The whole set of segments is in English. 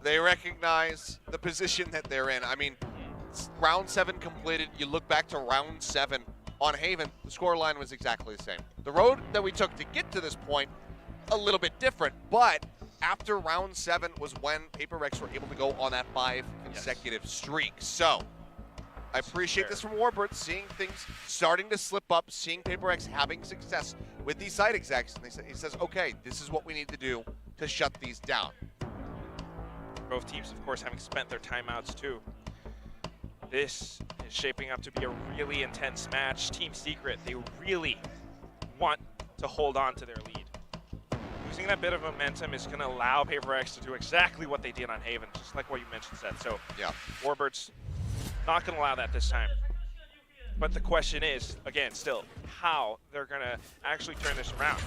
They recognize the position that they're in. I mean, round 7 completed. You look back to round 7 on Haven, the scoreline was exactly the same. The road that we took to get to this point, a little bit different, but after round 7 was when PRX were able to go on that 5 consecutive streak. So, I appreciate this from Warbird, seeing things starting to slip up, seeing PRX having success with these site execs. And he says, okay, this is what we need to do to shut these down. Both teams, of course, having spent their timeouts too. This is shaping up to be a really intense match. Team Secret, they really want to hold on to their lead. Losing that bit of momentum is going to allow PRX to do exactly what they did on Haven, just like what you mentioned, Seth. So, yeah, Warbird's not going to allow that this time. But the question is, again, still, how they're going to actually turn this around.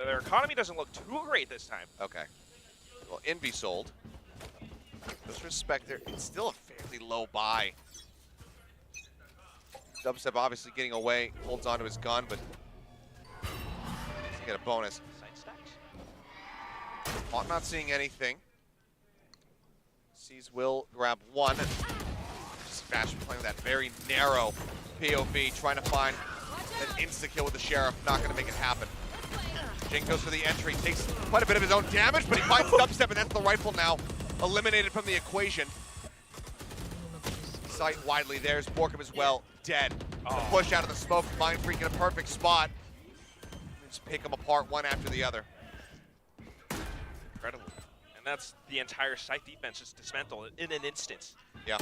Their economy doesn't look too great this time. Okay. Well, Envy sold. Just respect there. It's still a fairly low buy. Dubstep obviously getting away, holds onto his gun, but doesn't get a bonus. Hawk not seeing anything. Sees Will grab one. Bash playing with that very narrow POV, trying to find an insta-kill with the Sheriff. Not going to make it happen. Jing goes for the entry, takes quite a bit of his own damage, but he finds Dubstep, and that's the rifle now eliminated from the equation. Sight widely, there's Borkham as well, dead. The push out of the smoke, Mind Freak in a perfect spot. Just pick them apart one after the other. Incredible. And that's the entire site defense just dismantled in an instant. Yeah.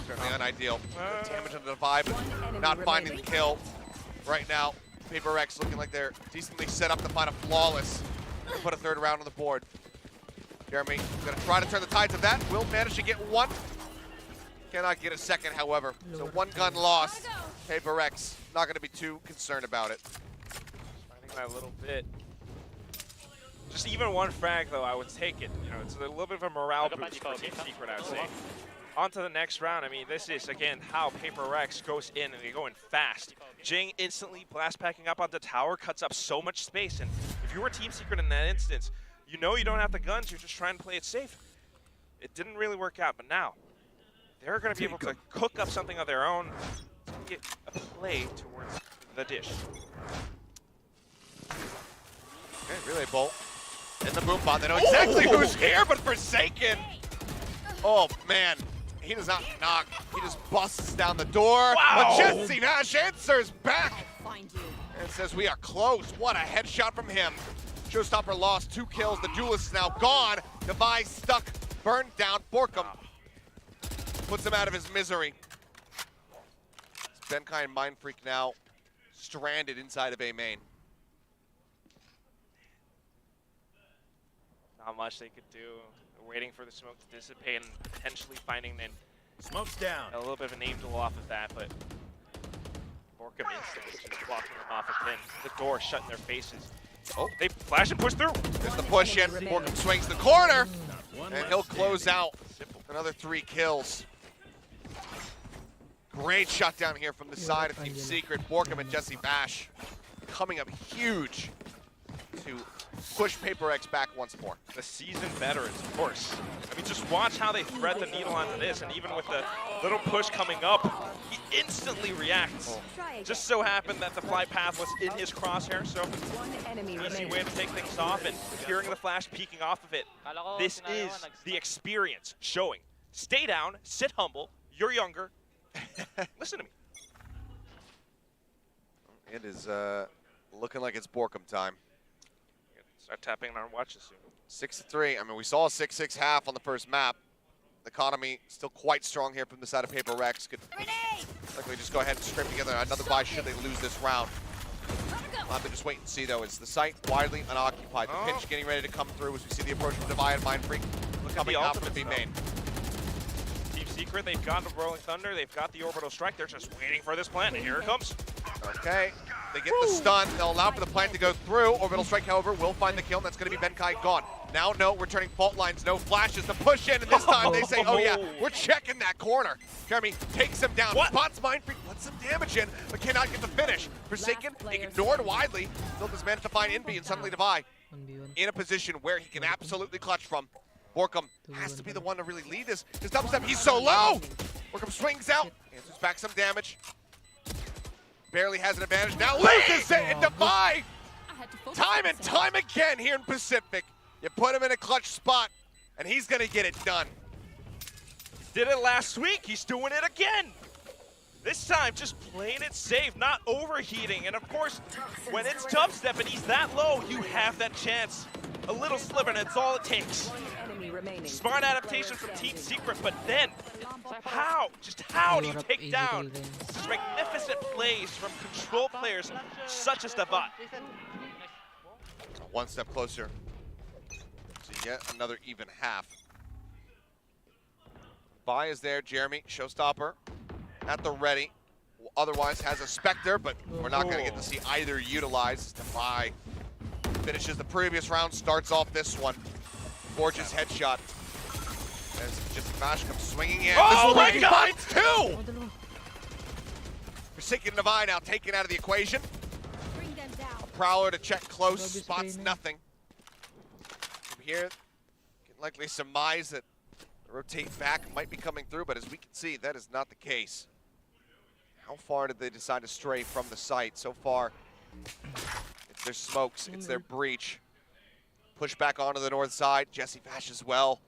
Certainly unideal. Damage on the Divide, but not finding the kill. Right now, PRX looking like they're decently set up to find a flawless. Put a 3rd round on the board. Jeremy gonna try to turn the tides of that. Will manage to get one. Cannot get a second, however. So 1 gun lost. PRX not gonna be too concerned about it. Finding that a little bit. Just even 1 frag, though, I would take it. You know, it's a little bit of a morale boost for Team Secret, I would say. On to the next round. I mean, this is, again, how PRX goes in, and they go in fast. Jing instantly blast packing up onto tower, cuts up so much space. And if you were Team Secret in that instance, you know you don't have the guns, you're just trying to play it safe. It didn't really work out, but now they're going to be able to cook up something of their own to get a play towards the dish. Okay, relay bolt. In the boom bot, they know exactly who's here, but Forsaken. Oh, man. He does not knock. He just busts down the door. Wow. But Jesse Nash answers back and says, we are close. What a headshot from him. Showstopper lost 2 kills. The duelist is now gone. Device stuck, burned down. Borkham puts him out of his misery. Benkai and Mind Freak now stranded inside of A main. Not much they could do. Waiting for the smoke to dissipate and potentially finding then smoke's down. A little bit of a name duel off of that, but Borkham instantly just blocking them off again. The door shut in their faces. Oh, they flash and push through. There's the push in. Borkham swings the corner, and he'll close out. Another 3 kills. Great shutdown here from the side of Team Secret. Borkham and Jesse Bash coming up huge to push PRX back once more. The seasoned veterans, of course. I mean, just watch how they thread the needle onto this, and even with the little push coming up, he instantly reacts. Just so happened that the flight path was in his crosshair, so easy way to take things off, and hearing the flash peeking off of it. This is the experience showing. Stay down, sit humble, you're younger. Listen to me. It is looking like it's Borkham time. Start tapping on our watches soon. 6-3. I mean, we saw a 6-6 half on the first map. The economy still quite strong here from the side of PRX. Could likely just go ahead and scrape together another buy should they lose this round. We'll have to just wait and see, though. It's the site widely unoccupied. The pinch getting ready to come through as we see the approach from Divide and Mind Freak coming out from the B main. Team Secret, they've got the Rolling Thunder, they've got the Orbital Strike. They're just waiting for this plant, and here it comes. Okay. They get the stun. They'll allow for the plant to go through. Orbital Strike, however, will find the kill, and that's going to be Benkai gone. Now, no, returning fault lines, no flashes to push in, and this time they say, oh yeah, we're checking that corner. Jeremy takes him down, spots Mind Freak, puts some damage in, but cannot get the finish. Forsaken, ignored widely. Still does manage to find Envy and suddenly Divide. in a position where he can absolutely clutch from. Borkum has to be the one to really lead this. His double step, he's so low! Borkum swings out, answers back some damage. Barely has an advantage, now loses it in Defy! Time and time again here in Pacific. You put him in a clutch spot, and he's gonna get it done. Did it last week, he's doing it again. This time, just playing it safe, not overheating. And of course, when it's dubstep and he's that low, you have that chance. A little sliver, and it's all it takes. Smart adaptation from Team Secret, but then, how do you take down these magnificent plays from control players such as Devat? One step closer to yet another even half. Bai is there, Jeremy, showstopper at the ready. Otherwise has a Spectre, but we're not going to get to see either utilized. Bai finishes the previous round, starts off this one. Gorgeous headshot. As just Mash comes swinging in. Oh my God! Finds two! Forsaken Divine now taken out of the equation. A Prowler to check close, spots nothing. From here, can likely surmise that the rotate back might be coming through, but as we can see, that is not the case. How far did they decide to stray from the site? So far, it's their smokes, it's their breach. Push back onto the north side. Jesse Vash as well.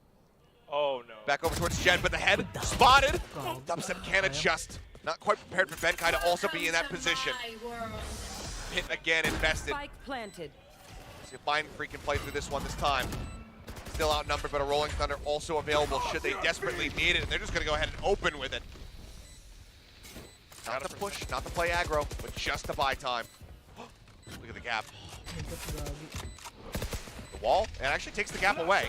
Oh no. Back over towards Jen, but the head spotted. Dubstep can adjust. Not quite prepared for Benkai to also be in that position. Pit again invested. Spike planted. See if Mind Freak can play through this one this time. Still outnumbered, but a Rolling Thunder also available should they desperately need it. And they're just going to go ahead and open with it. Not to push, not to play aggro, but just to buy time. Look at the gap. The wall, and actually takes the gap away.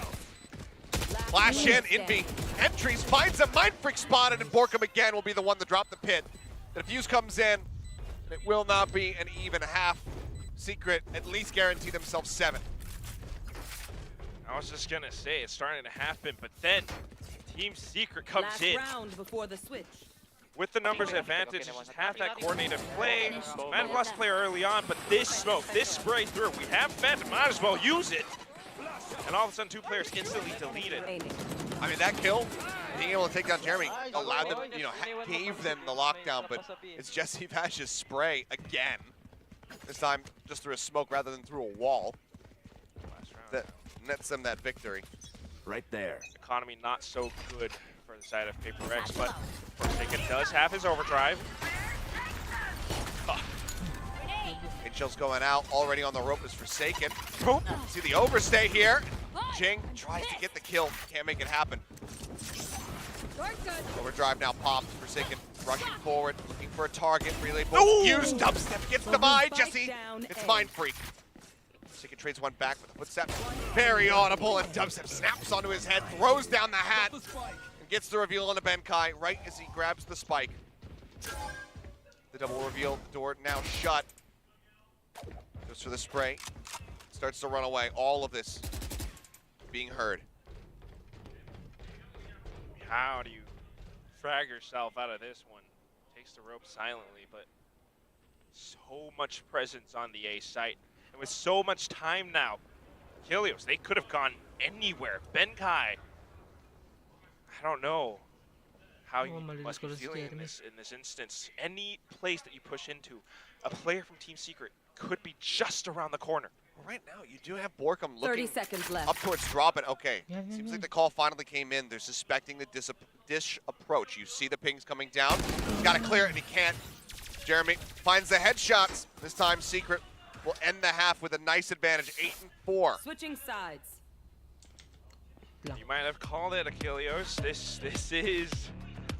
Flash in, Envy entries, finds a Mind Freak spotted, and Borkum again will be the one to drop the pit. The defuse comes in, and it will not be an even half. Secret at least guarantee themselves 7. I was just gonna say it's starting to happen, but then Team Secret comes in round before the switch. with the numbers advantage. Just have that coordinated play. Might have lost a player early on, but this smoke, this spray through, we have Phantom, might as well use it. And all of a sudden, 2 players instantly deleted. I mean, that kill, being able to take down Jeremy, allowed them, gave them the lockdown, but it's Jesse Vash's spray again. This time, just through a smoke rather than through a wall. That nets them that victory. Right there. Economy not so good for the side of PRX, but Forsaken does have his overdrive. Shell's going out, already on the rope is Forsaken. See the overstay here. Jing tries to get the kill, can't make it happen. Overdrive now popped, Forsaken rushing forward, looking for a target, relay bolt, use dubstep, gets the buy, Jesse, it's Mind Freak. Forsaken trades one back with a footstep, very audible, and dubstep snaps onto his head, throws down the hat, and gets the reveal on the Benkai right as he grabs the spike. The double reveal, the door now shut. Goes for the spray, starts to run away. All of this being heard. How do you frag yourself out of this one? Takes the rope silently, but so much presence on the A site. And with so much time now, Kilios, they could have gone anywhere. Benkai, I don't know how you must be feeling in this instance. Any place that you push into, a player from Team Secret could be just around the corner. Well, right now, you do have Borkum looking 30 seconds left. up towards drop it. Okay, seems like the call finally came in. They're suspecting the dish approach. You see the pings coming down. He's got to clear it, and he can't. Jeremy finds the headshots. This time, Secret will end the half with a nice advantage, 8-4. Switching sides. You might have called it, Achilleos. This is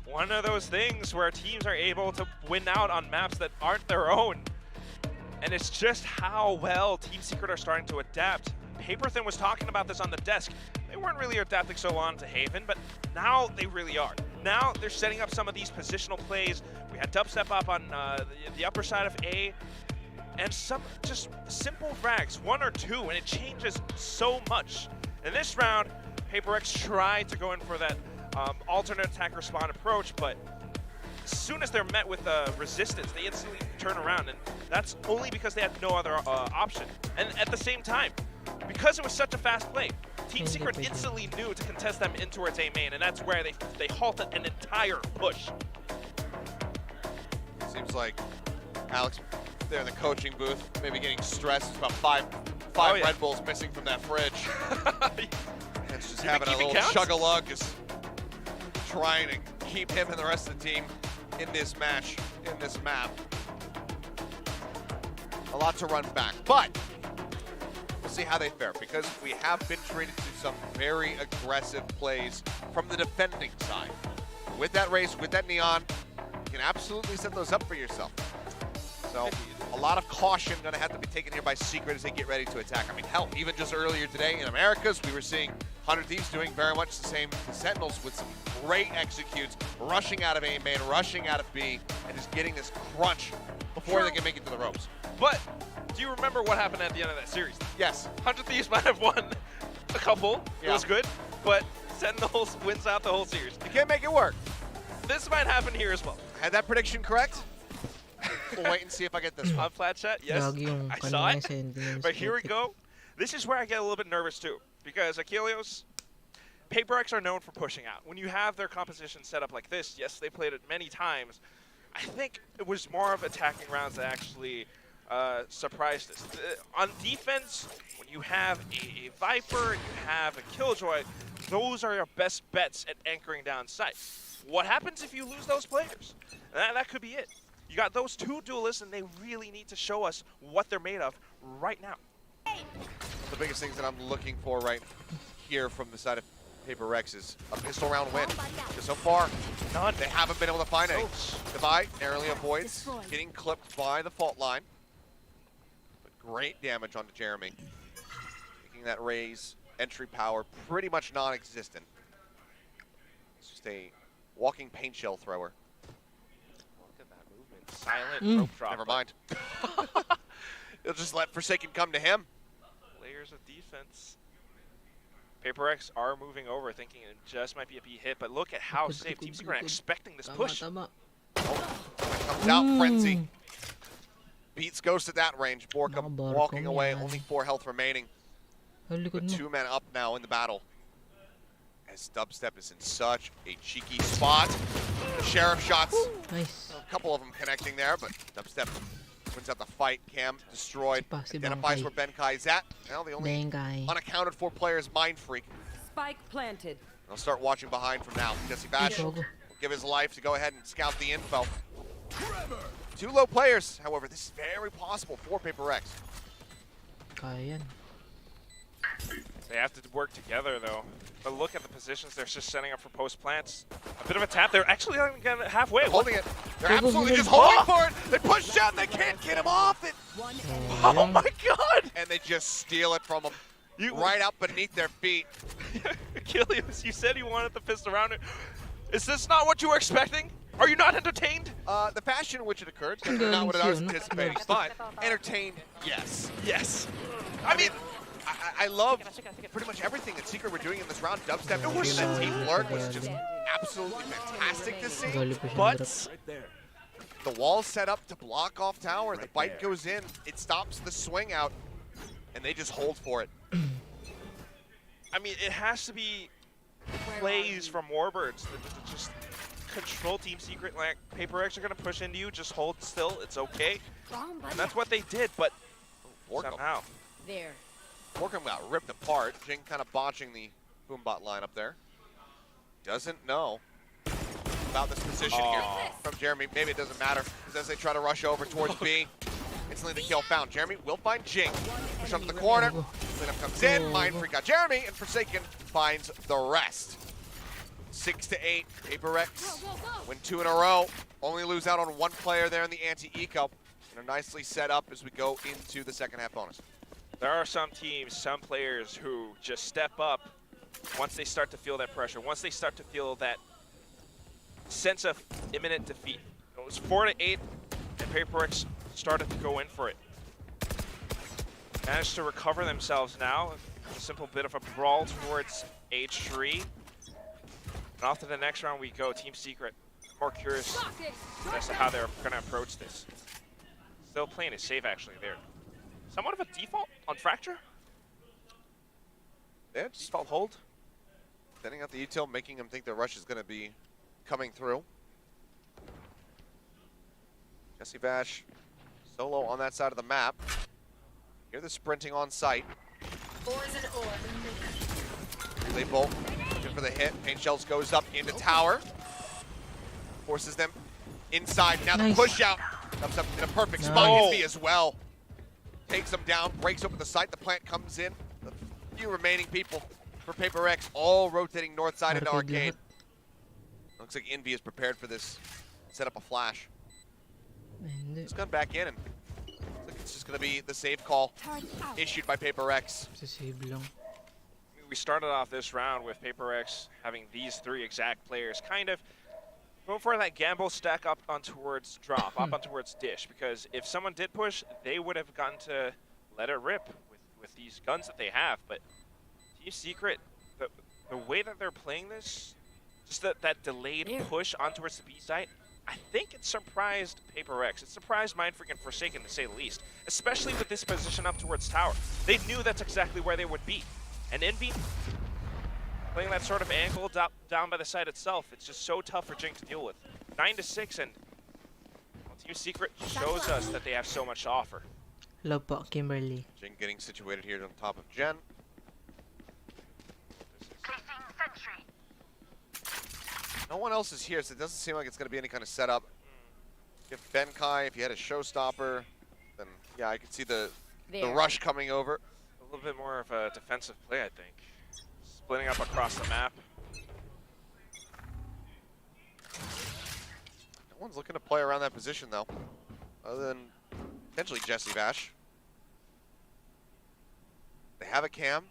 one of those things where teams are able to win out on maps that aren't their own. And it's just how well Team Secret are starting to adapt. Paperthin was talking about this on the desk. They weren't really adapting so long to Haven, but now they really are. Now they're setting up some of these positional plays. We had dubstep up on the upper side of A, and some just simple frags, 1 or 2, and it changes so much. In this round, PRX tried to go in for that alternate attack respawn approach, but as soon as they're met with resistance, they instantly turn around, and that's only because they had no other option. And at the same time, because it was such a fast play, Team Secret instantly knew to contest them in towards A main, and that's where they halted an entire push. Seems like Alex there in the coaching booth, maybe getting stressed. It's about five Red Bulls missing from that fridge. And it's just having a little chug-a-lug, just trying to keep him and the rest of the team in this match, in this map. A lot to run back, but we'll see how they fare, because we have been treated to some very aggressive plays from the defending side. With that race, with that neon, you can absolutely set those up for yourself. So a lot of caution going to have to be taken here by Secret as they get ready to attack. I mean, hell, even just earlier today in Americas, we were seeing 100 Thieves doing very much the same to Sentinels with some great executes, rushing out of A main, rushing out of B, and just getting this crunch before they can make it to the ropes. But do you remember what happened at the end of that series? Yes. 100 Thieves might have won a couple. Yeah. It was good, but Sentinels wins out the whole series. You can't make it work. This might happen here as well. Had that prediction correct? We'll wait and see if I get this one. On flat chat, yes, I saw it. But here we go. This is where I get a little bit nervous too, because Achilleos, PRX are known for pushing out. When you have their composition set up like this, yes, they played it many times. I think it was more of attacking rounds that actually surprised us. On defense, when you have a Viper and you have a Killjoy, those are your best bets at anchoring down sites. What happens if you lose those players? That could be it. You got those two duelists, and they really need to show us what they're made of right now. The biggest things that I'm looking for right here from the side of PRX is a pistol round win. Because so far, none. They haven't been able to find any. Divide narrowly avoids getting clipped by the fault line. But great damage onto Jeremy. Making that raise entry power pretty much non-existent. It's just a walking paint shell thrower. Silent rope drop. Never mind. He'll just let Forsaken come to him. Layers of defense. PRX are moving over, thinking it just might be a B hit, but look at how safe Team Secret are expecting this push. Oh, comes out Frenzy. Beats Ghost at that range. Borkum walking away, only 4 health remaining. With 2 men up now in the battle. As Dubstep is in such a cheeky spot. Sheriff shots. Nice. A couple of them connecting there, but Dubstep wins out the fight. Cam destroyed. Identifies where Benkai's at. Now the only unaccounted for player is Mind Freak. Spike planted. I'll start watching behind from now. Jesse Bash will give his life to go ahead and scout the info. 2 low players, however, this is very possible for PRX. They have to work together, though. But look at the positions they're just setting up for post plants. A bit of a tap. They're actually not even getting halfway. They're holding it. They're absolutely just holding for it. They push down. They can't get him off it. Oh my God! And they just steal it from him. Right out beneath their feet. Achilles, you said you wanted the fist around it. Is this not what you were expecting? Are you not entertained? The fashion in which it occurred, not what I was anticipating, but entertained, yes. Yes. I mean, I love pretty much everything that Secret were doing in this round. Dubstep, that team lurk was just absolutely fantastic to see. But the wall set up to block off tower. The bite goes in. It stops the swing out, and they just hold for it. I mean, it has to be plays from Warbirds that just control Team Secret. Like, PRX are going to push into you. Just hold still. It's okay. And that's what they did, but somehow. There. Borkum got ripped apart. Jing kind of botching the Boombot line up there. Doesn't know about this position here from Jeremy. Maybe it doesn't matter, because as they try to rush over towards B, instantly the kill found. Jeremy will find Jing. Push up to the corner. Cleanup comes in. Mind Freak got Jeremy, and Forsaken finds the rest. 6-8. PRX win 2 in a row. Only lose out on 1 player there in the anti-eco. And are nicely set up as we go into the second half bonus. There are some teams, some players who just step up once they start to feel that pressure, once they start to feel that sense of imminent defeat. It was 4-8, and PRX started to go in for it. Managed to recover themselves now. A simple bit of a brawl towards H3. And off to the next round we go. Team Secret, more curious as to how they're going to approach this. Still playing it safe, actually, there. Somewhat of a default on Fracture? Yeah, just Default hold. sending out the util, making him think the rush is going to be coming through. Jesse Vash solo on that side of the map. Hear the sprinting on site. Relay bolt, looking for the hit. Paint Shells goes up into tower. Forces them inside. Now the push out comes up in a perfect spot. Envy as well. Takes them down, breaks open the site. The plant comes in. The few remaining people for Paper X all rotating north side into Arcade. Looks like Envy is prepared for this. Set up a flash. He's gone back in and looks like it's just going to be the save call issued by Paper X. We started off this round with Paper X having these 3 exact players kind of going for that gamble stack up on towards drop, up on towards dish, because if someone did push, they would have gotten to let it rip with these guns that they have. But Team Secret, the way that they're playing this, just that delayed push on towards the B site, I think it surprised Paper X. It surprised Mindfreak and Forsaken, to say the least, especially with this position up towards tower. They knew that's exactly where they would be. And Envy, playing that sort of angle down by the side itself, it's just so tough for Jing to deal with. 9-6, and well, Team Secret shows us that they have so much to offer. Hello po, Kimberly. Jing getting situated here on top of Jen. No one else is here, so it doesn't seem like it's going to be any kind of setup. If Ben Kai, if you had a showstopper, then yeah, I could see the rush coming over. A little bit more of a defensive play, I think. Splitting up across the map. No one's looking to play around that position, though, other than potentially Jesse Vash. They have a cam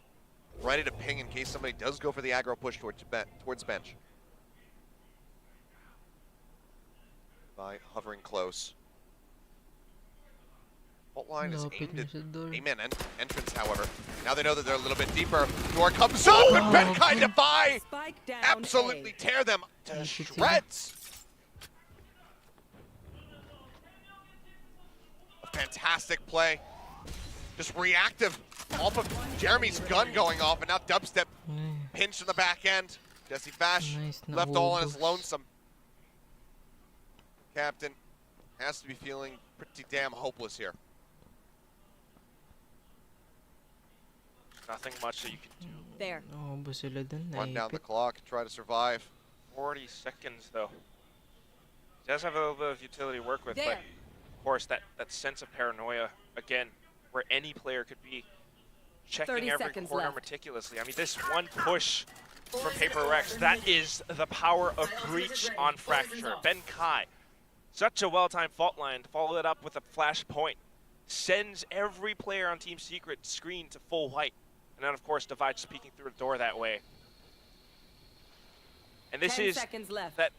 ready to ping in case somebody does go for the aggro push towards bench. By hovering close. Fault line is aimed at A-man entrance, however. Now they know that they're a little bit deeper. Door comes up, and Ben Kai Defy absolutely tear them to shreds. A fantastic play. Just reactive off of Jeremy's gun going off, and now Dubstep pinched in the back end. Jesse Vash left all on his lonesome. Captain has to be feeling pretty damn hopeless here. Nothing much that you can do. There. Run down the clock, try to survive. 40 seconds, though. He does have a little bit of utility to work with, but of course, that sense of paranoia, again, where any player could be checking every corner meticulously. I mean, this one push from Paper X, that is the power of breach on Fracture. Ben Kai, such a well-timed fault line, follow it up with a flash point. Sends every player on Team Secret screen to full white. And then, of course, Divide just peeking through the door that way. And this is that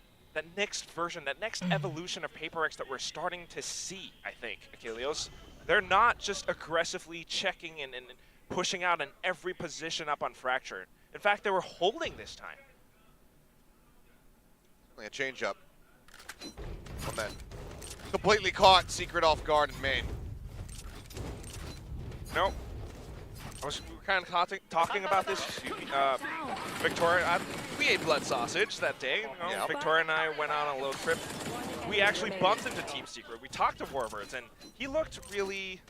next version, that next evolution of Paper X that we're starting to see, I think, Achilleos. They're not just aggressively checking and pushing out in every position up on Fracture. In fact, they were holding this time. A change up. One man. Completely caught Secret off guard in main. Nope. We were kind of talking about this. Victoria, we ate blood sausage that day. You know, Victoria and I went out on a little trip. We actually bumped into Team Secret. We talked to Warbirds, and he looked really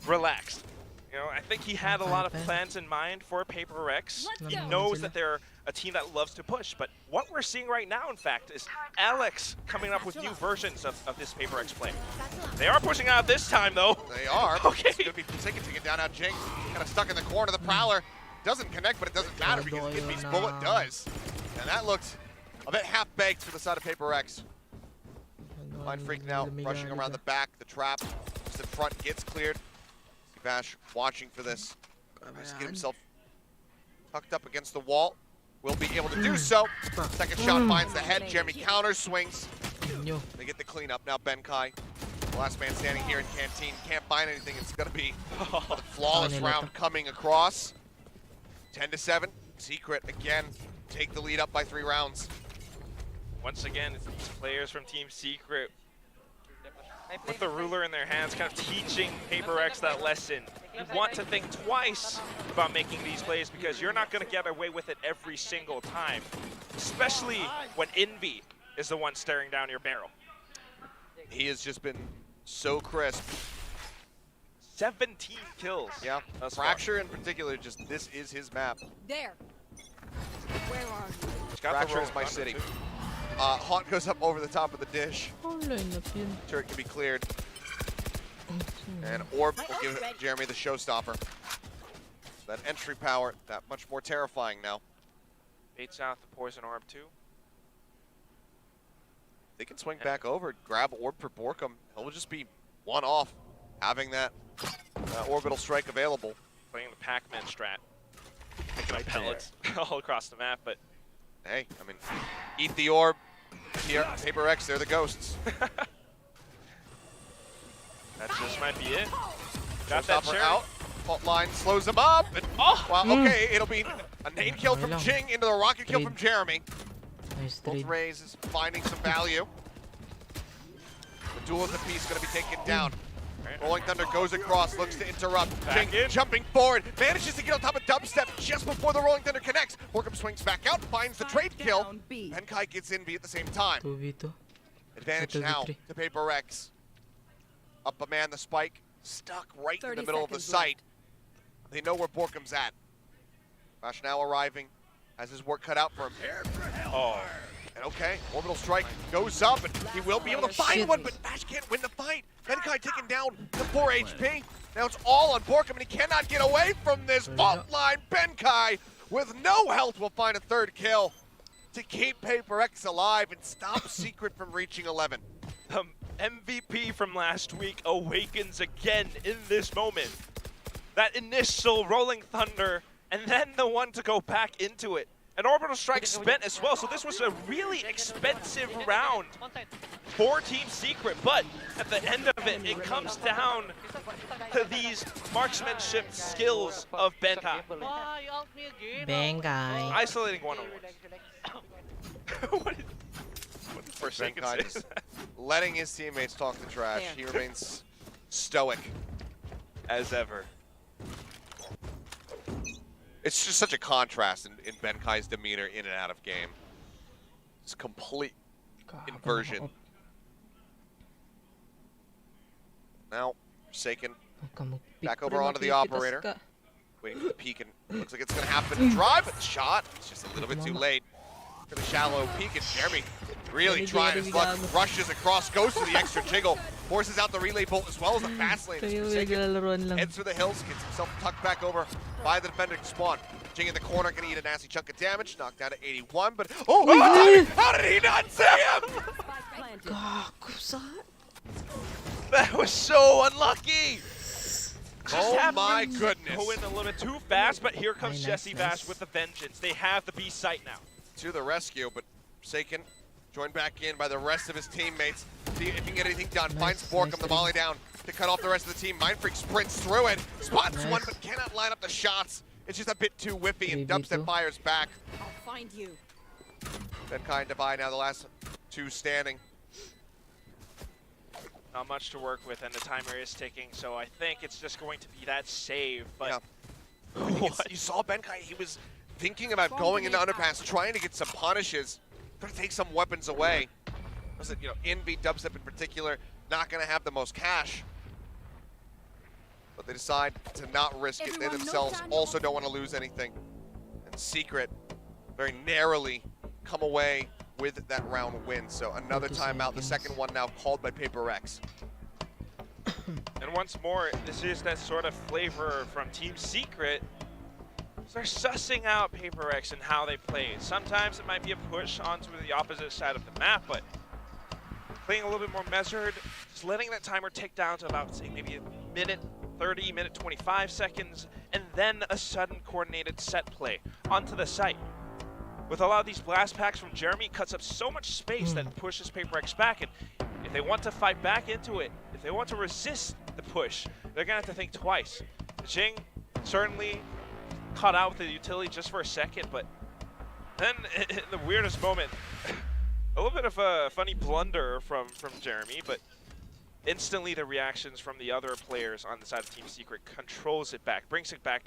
relaxed. You know, I think he had a lot of plans in mind for Paper X. He knows that they're a team that loves to push, but what we're seeing right now, in fact, is Alex coming up with new versions of this Paper X play. They are pushing out this time, though. They are. Okay. It's going to be Forsaken taking down out Jing. Kind of stuck in the corner. The Prowler doesn't connect, but it doesn't matter because Gidby's bullet does. And that looked a bit half-baked for the side of Paper X. Mindfreak now rushing around the back. The trap just in front gets cleared. Vash watching for this. Tries to get himself tucked up against the wall. Will be able to do so. Second shot finds the head. Jeremy counters, swings. They get the cleanup. Now Ben Kai, the last man standing here in Canteen, can't find anything. It's going to be a flawless round coming across. 10-7. Secret again take the lead up by 3 rounds. Once again, it's these players from Team Secret with the ruler in their hands, kind of teaching Paper X that lesson. you want to think twice about making these plays because you're not going to get away with it every single time, especially when Envy is the one staring down your barrel. He has just been so crisp. 17 kills. Yeah, thus far. Fracture in particular, just this is his map. There. Where are you? He's got the Fracture roll is my thunder, city. too. Haunt goes up over the top of the dish. Online na yun. Turret can be cleared. And Orb will give Jeremy the showstopper. That entry power, that much more terrifying now. Baits out the poison orb too. They can swing back over, grab Orb for Borkum. He'll just be one off, having that orbital strike available. Playing the Pac-Man strat. Picking up pellets all across the map, but Hey, I mean, eat the orb. Here, PRX, they're the ghosts. that just might be it. Got that Showstopper cherry. out. Fault line slows him up. And, well, okay, it'll be a nade kill from Jing into the rocket kill from Jeremy. Nice Both trade. Rays is finding some value. The duel of the piece going to be taken down. Rolling Thunder goes across, looks to interrupt. Back Jing in. jumping forward, manages to get on top of Dubstep just before the Rolling Thunder connects. Borkum swings back out, finds the trade kill. Down B. Benkai gets in B at the same time. 2v2. Advantage 2v3. now to PRX. Up a man, the spike, stuck right in the 30 middle of the seconds left. site. They know where Borkum's at. Flash now arriving, has his work cut out for him. Oh, And okay, orbital strike goes up, and he will be able to find Shit. one, but Bash can't win the fight. Benkai taken down to 4 HP. Now it's all on Borkum, and he cannot get away from this fault line. Benkai, with no health, will find a third kill to keep PRX alive and stop Secret from reaching 11. the MVP from last week awakens again in this moment. That initial Rolling Thunder, and then the one to go back into it. An Orbital Strike spent as well, so this was a really expensive round for Team Secret, but at the end of it, it comes down to these marksmanship skills of Benkai. Benkai. Isolating one-on-ones. What did Forsaken Benkai say? just letting his teammates talk the trash. He remains stoic. As ever. It's just such a contrast in Benkai's demeanor in and out of game. It's complete inversion. Now, Forsaken back over onto the operator. Waiting for the peek, and looks like it's going to happen. Drive, but shot. It's just a little bit too late. For the shallow peek, and Jeremy really trying his luck. Rushes across, goes for the extra jiggle. Forces out the relay bolt as well as the fast lane. Forsaken heads for the hills, gets himself tucked back over by the defender spawn. Jing in the corner, gonna eat a nasty chunk of damage. Knocked down to 81, but how did he not see him? That was so unlucky. Oh my goodness. Go in a little bit too fast, but here comes Nice, Jesse nice. Bash with the vengeance. They have the B site now. To the rescue, but Forsaken joined back in by the rest of his teammates. See if he can get anything done. Nice, Finds Borkum, nice the volley down to cut off the rest of the team. Mindfreak sprints through it, spots Nice. one, but cannot line up the shots. It's just a bit too whiffy, and 3v2. Dubstep fires back. I'll find you. Benkai and Divide now the last two standing. Not much to work with, and the timer is ticking, so I think it's just going to be that save. But You saw Benkai, he was thinking about going into underpass, trying to get some punishes, trying to take some weapons away. Was it, Envy, Dubstep in particular, not going to have the most cash. But they decide to not risk it. They Everyone, no themselves time. also don't want to lose anything. And Secret very narrowly come away with that round win. So another 30 timeout, the seconds. second one now called by PRX. And once more, this is that sort of flavor from Team Secret. They're sussing out PRX and how they play. Sometimes it might be a push onto the opposite side of the map, but playing a little bit more measured, just letting that timer tick down to about, say, maybe a minute 30, minute 25 seconds, and then a sudden coordinated set play onto the site. With a lot of these blast packs from Jeremy, cuts up so much space that pushes PRX back, and if they want to fight back into it, if they want to resist the push, they're gonna have to think twice. Jing certainly caught out with the utility just for a second, but then in the weirdest moment, a little bit of a funny blunder from Jeremy, but Instantly, the reactions from the other players on the side of Team Secret controls it back, brings it back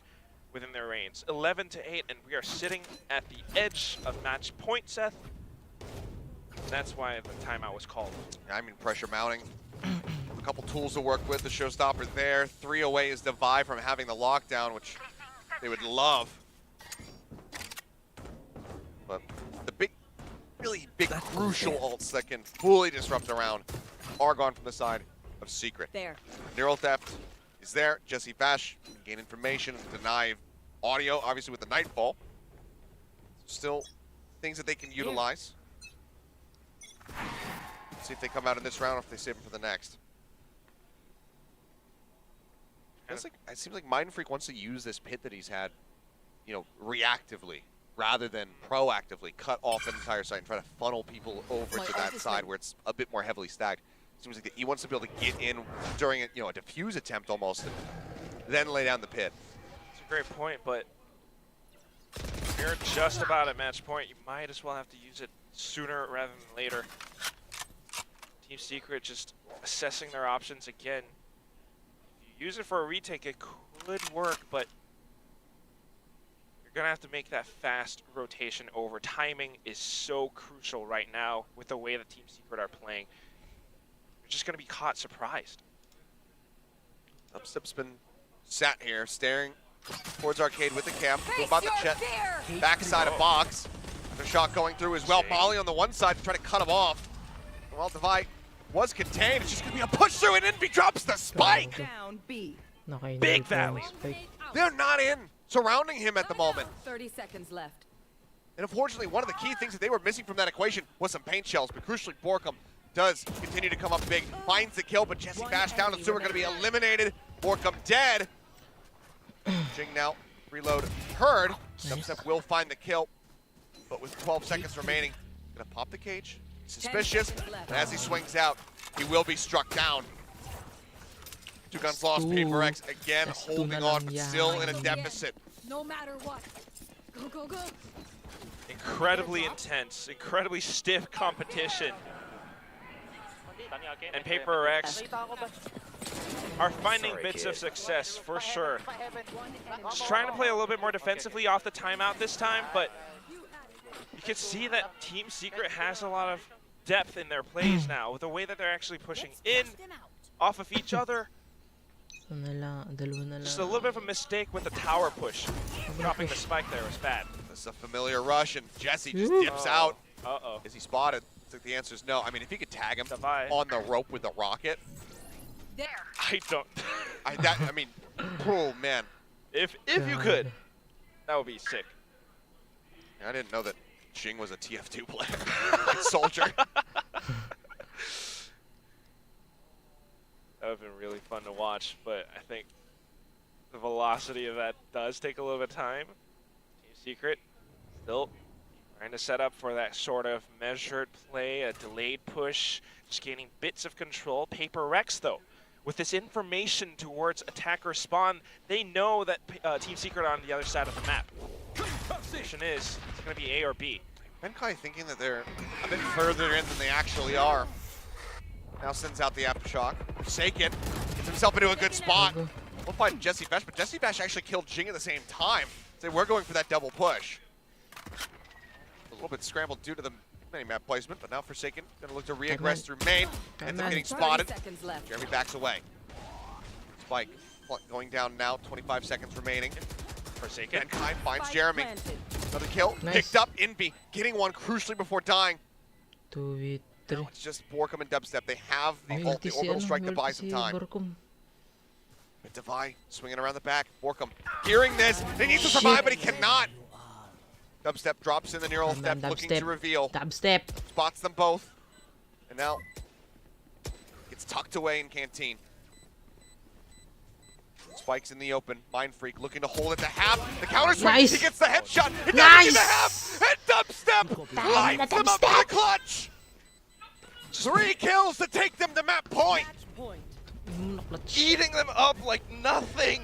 within their reins. 11-8, and we are sitting at the edge of match point, Seth. That's why the timeout was called. I mean, pressure mounting. A couple tools to work with. The showstopper there. 3 away is Divide from having the lockdown, which they would love. But the big, really big, crucial ults that can fully disrupt the round are gone from the side of Secret. There. Neural Theft is there. Jesse Bash can gain information and deny audio, obviously with the Nightfall. Still things that they can utilize. See if they come out in this round or if they save them for the next. It seems like Mind Freak wants to use this pit that he's had, you know, reactively rather than proactively cut off an entire site and try to funnel people over to that side where it's a bit more heavily stacked. Seems like he wants to be able to get in during a, a defuse attempt almost, and then lay down the pit. It's a great point, but if you're just about at match point, you might as well have to use it sooner rather than later. Team Secret just assessing their options again. If you use it for a retake, it could work, but you're gonna have to make that fast rotation over. Timing is so crucial right now with the way that Team Secret are playing. You're just gonna be caught surprised. Upstep's been sat here, staring towards Arcade with the cam. About the jet, backside of box. The shot going through as well. Molly on the one side to try to cut him off. Well, Divide was contained. It's just gonna be a push through, and Envy drops the spike. Down B. Big value. They're not in, surrounding him at the moment. 30 seconds left. And unfortunately, one of the key things that they were missing from that equation was some paint shells. But crucially, Borkum does continue to come up big, finds the kill, but Jesse Bash down and Sewer going to be eliminated. Borkum dead. Jing now, reload heard. Substep will find the kill, but with 12 seconds remaining, gonna pop the cage. Suspicious, and as he swings out, he will be struck down. 2 guns lost, PRX again holding on, but still in a deficit. No matter what. Go, go, go. Incredibly intense, incredibly stiff competition. And PRX are finding bits of success for sure. Just trying to play a little bit more defensively off the timeout this time, but you can see that Team Secret has a lot of depth in their plays now with the way that they're actually pushing in off of each other. Just a little bit of a mistake with the tower push. Dropping the spike there was bad. This is a familiar rush, and Jesse just dips out. Uh-oh. Is he spotted? I think the answer is no. I mean, if he could tag him Divide. on the rope with the rocket. There. I don't. I mean, oh man. If you could, that would be sick. I didn't know that Jing was a TF2 player, like Soldier. That would have been really fun to watch, but I think the velocity of that does take a little bit of time. Team Secret still trying to set up for that sort of measured play, a delayed push, just gaining bits of control. PRX, though, with this information towards attacker spawn, they know that Team Secret are on the other side of the map. The position is, it's going to be A or B. Benkai thinking that they're a bit further in than they actually are. Now sends out the aftershock. Forsaken gets himself into a good spot. We'll find Jesse Bash, but Jesse Bash actually killed Jing at the same time. So we're going for that double push. A little bit scrambled due to the mini-map placement, but now Forsaken gonna look to re-aggress through main. Ends up getting spotted. Jeremy backs away. Spike going down now, 25 seconds remaining. Forsaken. Benkai finds Jeremy. Another kill, Nice. picked up. Envy getting one crucially before dying. 2v3. Now it's just Borkum and Dubstep. They have the ult, the orbital strike to buy some time. But Divide swinging around the back. Borkum hearing this. He needs to survive, but he cannot. Dubstep drops in the neural step, looking to reveal. Dubstep. Spots them both. And now gets tucked away in Canteen. Spikes in the open. Mind Freak looking to hold it to half. The counter swing. Nice. He gets the headshot. It doesn't Nice. get the half. And Dubstep lights them up in the clutch. 3 kills to take them to map point. Eating them up like nothing.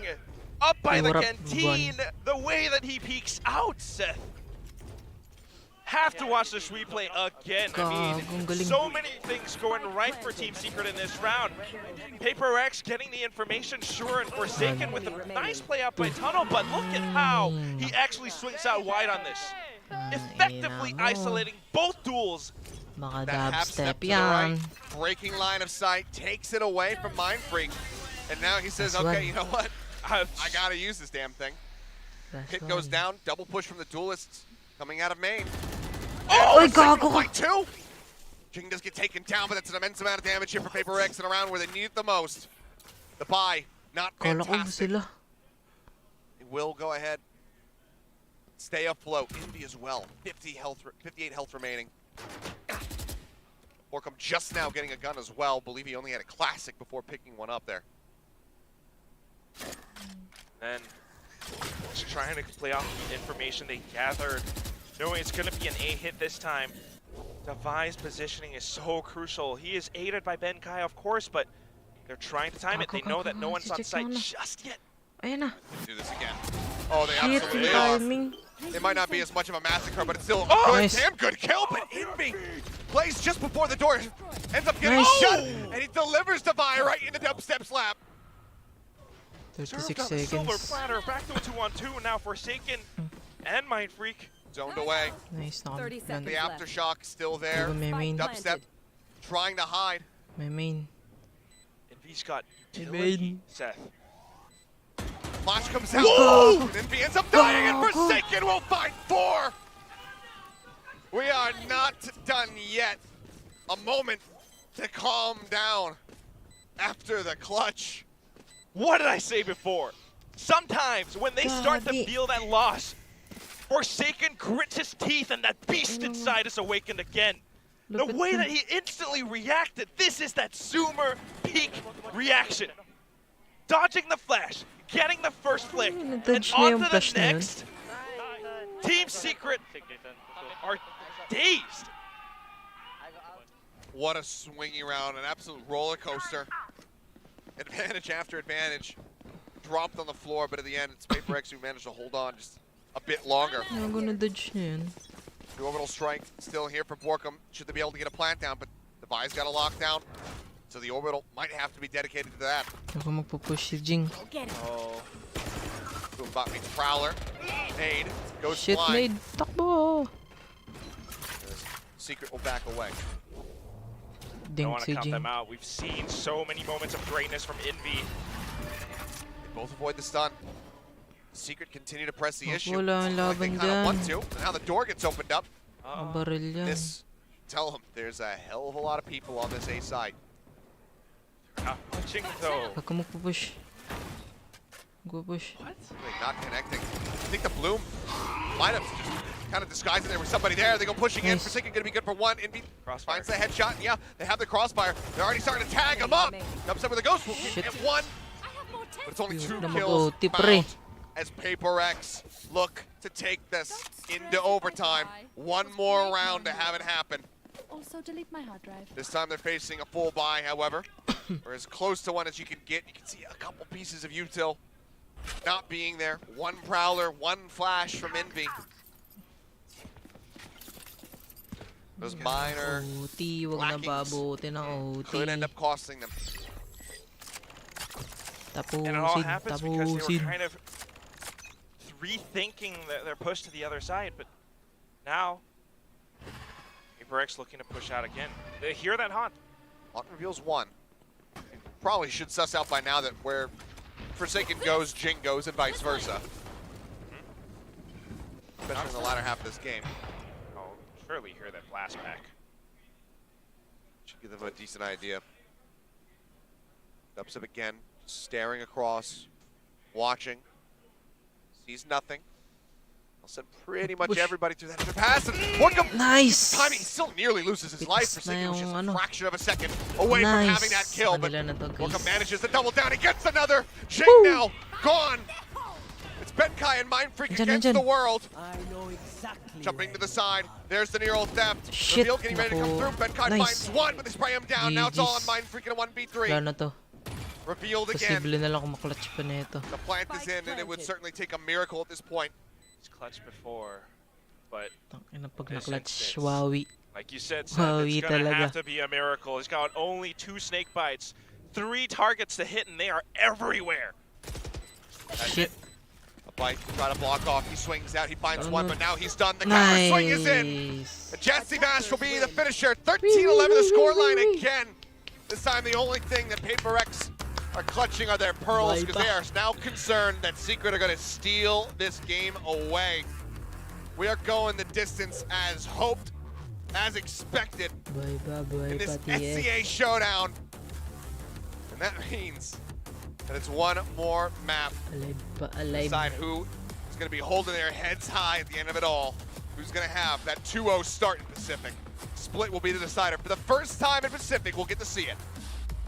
Up by the What up, canteen. The way that he peeks out, Seth. have to watch this replay again. I Gagong mean, galing. so many things going right for Team Secret in this round. PRX getting the information, sure, and Forsaken with a nice play out by Tunnel, but look at how he actually swings out wide on this. Effectively isolating both duels. Baka That half step dubstep to the right, yan. breaking line of sight, takes it away from Mind Freak. And now he says, That's okay, one. you know what? I I gotta use this damn thing. That's Hit goes one. down, double push from the duelists coming out of main. Oh, and Forsaken gago. fight too. Jing does get taken down, but that's an immense amount of damage here for PRX and around where they need it the most. The buy, not Kala ko fantastic. sila. He will go ahead, stay afloat. Envy as well, 58 health remaining. Borkum just now getting a gun as well. Believe he only had a classic before picking one up there. And just trying to play off the information they gathered, knowing it's going to be an A hit this time. Devi's positioning is so crucial. He is aided by Ben Kai, of course, but they're trying to time it. They know that no one's on site just yet. Ayan na. Do this again. Oh, they Shit, absolutely yung are. timing. It might not be as much of a massacre, but it's still a Oh! good, Nice. damn good kill. But Envy plays just before the door, ends up getting Nice. shot, and he delivers Devi right into dubstep's lap. 36 Served on the silver seconds. platter, back to a 2-on-2, now Forsaken and Mind Freak. Zoned away. Nice na. 30 The seconds. aftershock still there. May main. Dubstep trying to hide. May main. Envy's got Main. utility, Seth. Flash comes out. Whoa! And Envy ends up dying, and Go, go. Forsaken will find 4. We are not done yet. A moment to calm down after the clutch. What did I say before? Sometimes when they start to Gabi. feel that loss, Forsaken grits his teeth and that beast inside is awakened again. The Look at way him. that he instantly reacted, this is that Zoomer peak reaction. Dodging the flash, getting the first flick, and nadodge niya on yung to the flash na yun. next. Team Secret are dazed. What a swingy round, an absolute roller coaster. Advantage after advantage. Dropped on the floor, but at the end, it's PRX who managed to hold on just a bit longer. Gago na dodge niya yan. The orbital strike still here for Borkum. Should they be able to get a plant down, but Devi's got a lockdown. So the orbital might have to be dedicated to that. Ako magpupush si Jing. Go get him. Oh, Boombot meets Prowler. Nade goes Shit, flying. nade. Takbo! Secret will back away. don't Dink want to si count Jing. them out. We've seen so many moments of greatness from Envy. They both avoid the stun. Secret continue to press the issue. Wala ang Like they laban kind of want dyan. to. And now the door gets opened up. Ang baril yan. This, tell them, there's a hell of a lot of people on this A side. Not punching though. Ako magpupush. Go push. What? Really not connecting. I think the Bloom might have just kind of disguised it. There was somebody there. They go pushing in. Nice. Forsaken going to be good for 1. Envy Crossfire. finds the headshot. Yeah, they have the crossfire. They're already starting to tag him up. Comes up with a ghost. Will Shit. get 1. I have more But it's only 2 Na kills mag-OT, pre. found as PRX look to take this into overtime. One more round to have it happen. Also delete my hard drive. This time they're facing a full buy, however, or as close to one as you can get. You can see a couple pieces of util not being there. 1 Prowler, 1 Flash from Envy. Those minor OT, wag na lackings babuti ng OT. could end up costing them. And it all Tapusin, happens because they were tapusin. kind of rethinking their push to the other side, but now PRX looking to push out again. They hear that haunt. Haunt reveals 1. Probably should suss out by now that where Forsaken goes, Jing goes, and vice versa. Especially in the latter half of this game. I'll surely hear that blast back. Should give them a decent idea. Dubstep again, staring across, watching. Sees nothing. I'll send pretty much Push. everybody through that pass. And Borkum, Nice! timing, he still nearly loses his life. Fix Forsaken na was just yung a ano. fraction of a second away from Nice. having that kill. But Kanila na to, guys. Borkum manages to double down. He gets another. Jing Woo! now gone. It's Benkai and Mind Freak Andyan, against andyan. the world. I know exactly. Jumping to the side. There's the near old theft. Shit, Reveal getting ready to come naku. through. Benkai Nice. finds 1, but they spray him down. Now it's all on GG's. Mind Freak in a 1v3. Wala na to. Revealed again. Posible na lang kung maklatch pa nito. The plant is in, and it would certainly take a miracle at this point. He's clutched before, but Ano pag This na-clutch, instance. wawi. Like you said, Seth, Wawi it's gonna talaga. have to be a miracle. He's got only 2 snake bites, 3 targets to hit, and they are everywhere. Shit. A bite, try to block off. He swings out, he finds one, no. but now he's done. The counter swing is in. Nice. And Jesse Bash will be the finisher. 13-11 the scoreline again. This time the only thing that PRX are clutching are their pearls because they are now concerned that Secret are going to steal this game away. We are going the distance as hoped, as expected in this SCA showdown. And that means that it's one more map to decide who is going to be holding their heads high at the end of it all. Who's going to have that 2-0 start in Pacific. Split will be the decider. For the first time in Pacific, we'll get to see it.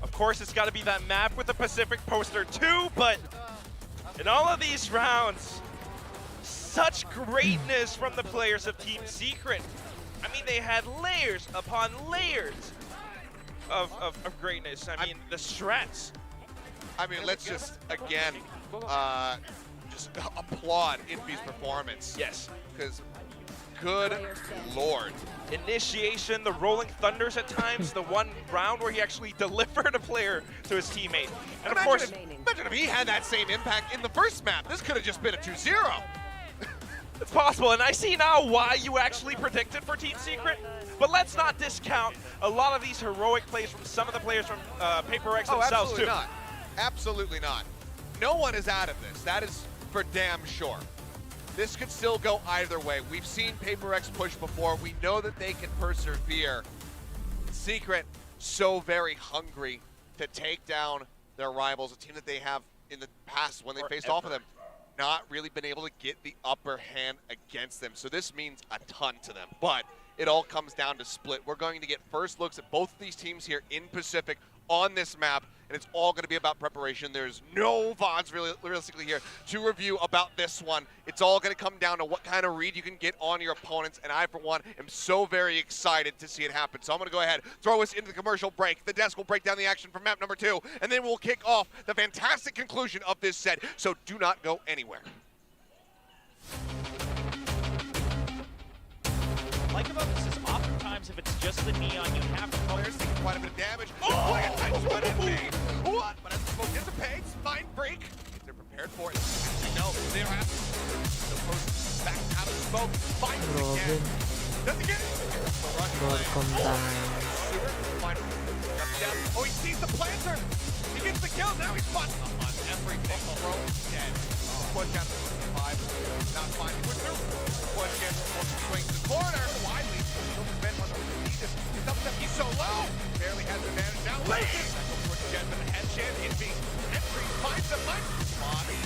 Of course, it's got to be that map with the Pacific poster too, but in all of these rounds, such greatness from the players of Team Secret. I mean, they had layers upon layers of greatness. I mean, the strats. I mean, let's just, again, just applaud Infi's performance. Yes. Because, good Lord. Initiation, the rolling thunders at times, the one round where he actually delivered a player to his teammate. And of course, Imagine if he had that same impact in the first map. This could have just been a 2-0. it's possible, and I see now why you actually predicted for Team Secret. But let's not discount a lot of these heroic plays from some of the players from PRX themselves absolutely too. not. Absolutely not. No one is out of this. That is for damn sure. This could still go either way. We've seen PRX push before. We know that they can persevere. Secret, so very hungry to take down their rivals, a team that they have in the past when they faced off of them, not really been able to get the upper hand against them. So this means a ton to them. But it all comes down to split. We're going to get first looks at both of these teams here in Pacific on this map, and it's all going to be about preparation. There's no VODs realistically here to review about this one. It's all going to come down to what kind of read you can get on your opponents, and I, for one, am so very excited to see it happen. So I'm going to go ahead, throw us into the commercial break. The desk will break down the action for map number 2, and then we'll kick off the fantastic conclusion of this set. So do not go anywhere. Like about this is oftentimes if it's just the neon, you have to Players taking quite a bit of damage. Oh, look at that one at me. What? But as the smoke dissipates, Mind Freak, if they're prepared for it, you know, they don't have to post back out of the smoke. Find it again. Doesn't get it. Welcome time. Oh, he sees the planter. He gets the kill. Now he's fun on everything. Bro, dead. Push out to 5. Not finding with through. Push in. Swings the corner. Widely. He's up. He's so low. Barely has the advantage. Now loses. Push Jet with a head chant. Envy. Entry finds the mic. Bobby.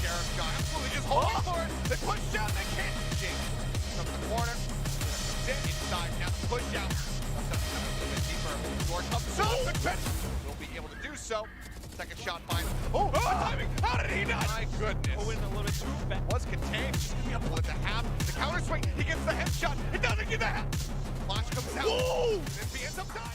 Sheriff guy. Absolutely just holding for it. They push down. They can't. Jake. Up the corner. Sit inside. Now push out. Door comes up. Will be able to do so. Second shot finds. Oh, timing! How did he not? My goodness. go in a little bit too fast. Was contained. Able to half. The counter swing. He gets the headshot. It doesn't get the half. Flash comes out. Whoa! And he ends up dying.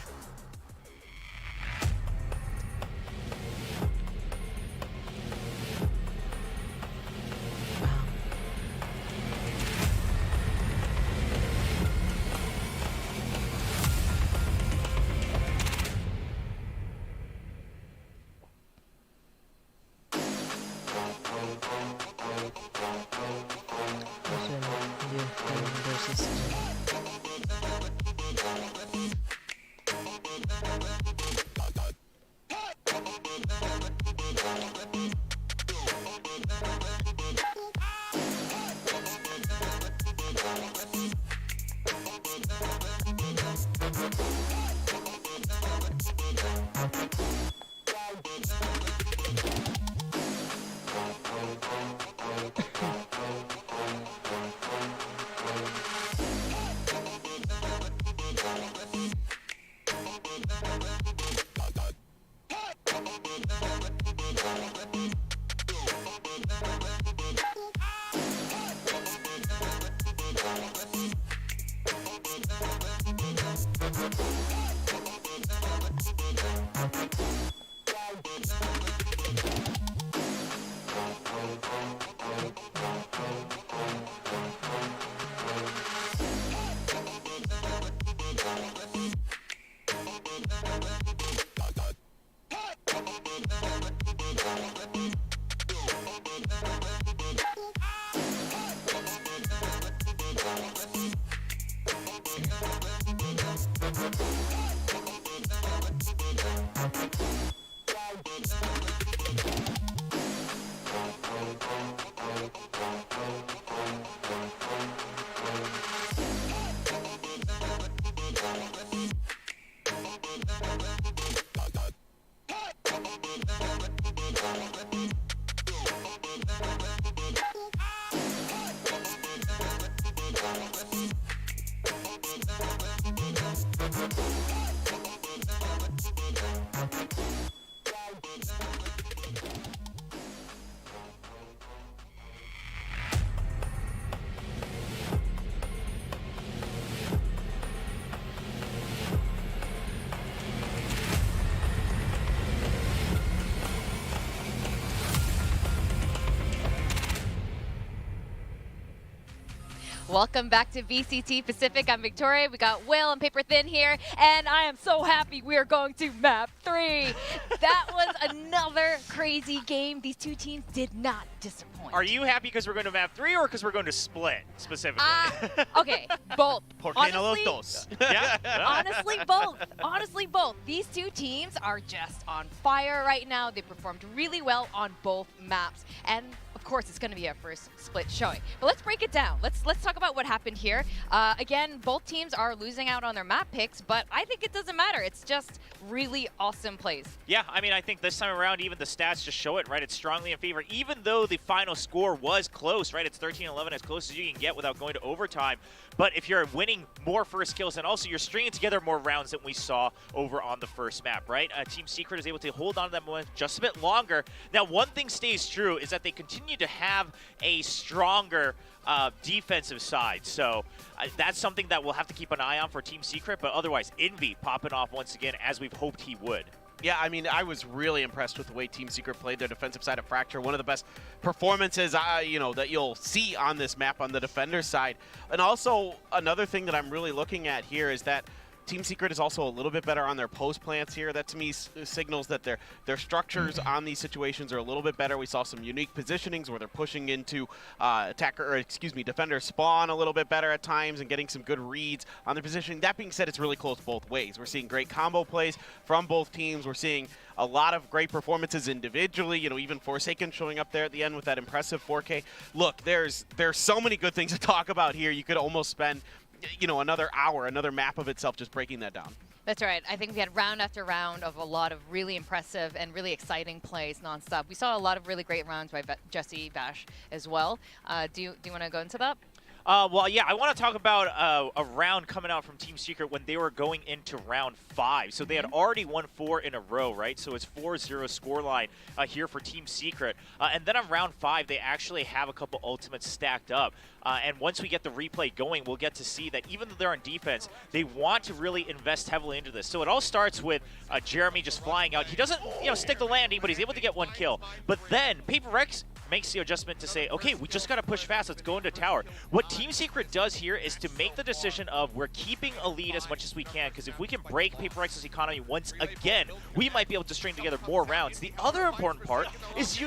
Welcome back to VCT Pacific. I'm Victoria. We got Will and Paper Thin here, and I am so happy we are going to map 3. That was another crazy game. These two teams did not disappoint. Are you happy because we're going to map 3 or because we're going to split specifically? Okay, both. ¿Por qué no los dos? Yeah. Honestly, both. Honestly, both. These two teams are just on fire right now. They performed really well on both maps, and of course, it's going to be our first split showing. But let's break it down. Let's talk about what happened here. Again, both teams are losing out on their map picks, but I think it doesn't matter. It's just really awesome plays. Yeah, I mean, I think this time around, even the stats just show it, right? It's strongly in favor, even though the final score was close, right? It's 13-11, as close as you can get without going to overtime. But if you're winning more first kills, and also you're stringing together more rounds than we saw over on the first map, right? Team Secret is able to hold on to that momentum just a bit longer. Now, one thing stays true is that they continue to have a stronger defensive side. So that's something that we'll have to keep an eye on for Team Secret, but otherwise, Envy popping off once again, as we've hoped he would. Yeah, I mean, I was really impressed with the way Team Secret played their defensive side of Fracture. One of the best performances, that you'll see on this map on the defender side. And also, another thing that I'm really looking at here is that Team Secret is also a little bit better on their post plants here. That to me signals that their structures on these situations are a little bit better. We saw some unique positionings where they're pushing into defender spawn a little bit better at times and getting some good reads on their positioning. That being said, it's really close both ways. We're seeing great combo plays from both teams. We're seeing a lot of great performances individually. Even Forsaken showing up there at the end with that impressive 4K. Look, there's so many good things to talk about here. You could almost spend another hour, another map of itself just breaking that down. That's right. I think we had round after round of a lot of really impressive and really exciting plays nonstop. We saw a lot of really great rounds by Jesse Bash as well. Do you want to go into that? Well, yeah, I want to talk about a round coming out from Team Secret when they were going into round 5. So they had already won 4 in a row, right? So it's 4-0 scoreline here for Team Secret. And then on round 5, they actually have a couple ultimates stacked up. And once we get the replay going, we'll get to see that even though they're on defense, they want to really invest heavily into this. So it all starts with Jeremy just flying out. He doesn't, stick the landing, but he's able to get 1 kill. But then PRX makes the adjustment to say, okay, we just got to push fast. Let's go into tower. What Team Secret does here is to make the decision of we're keeping a lead as much as we can, because if we can break PRX's economy once again, we might be able to string together more rounds. The other important part is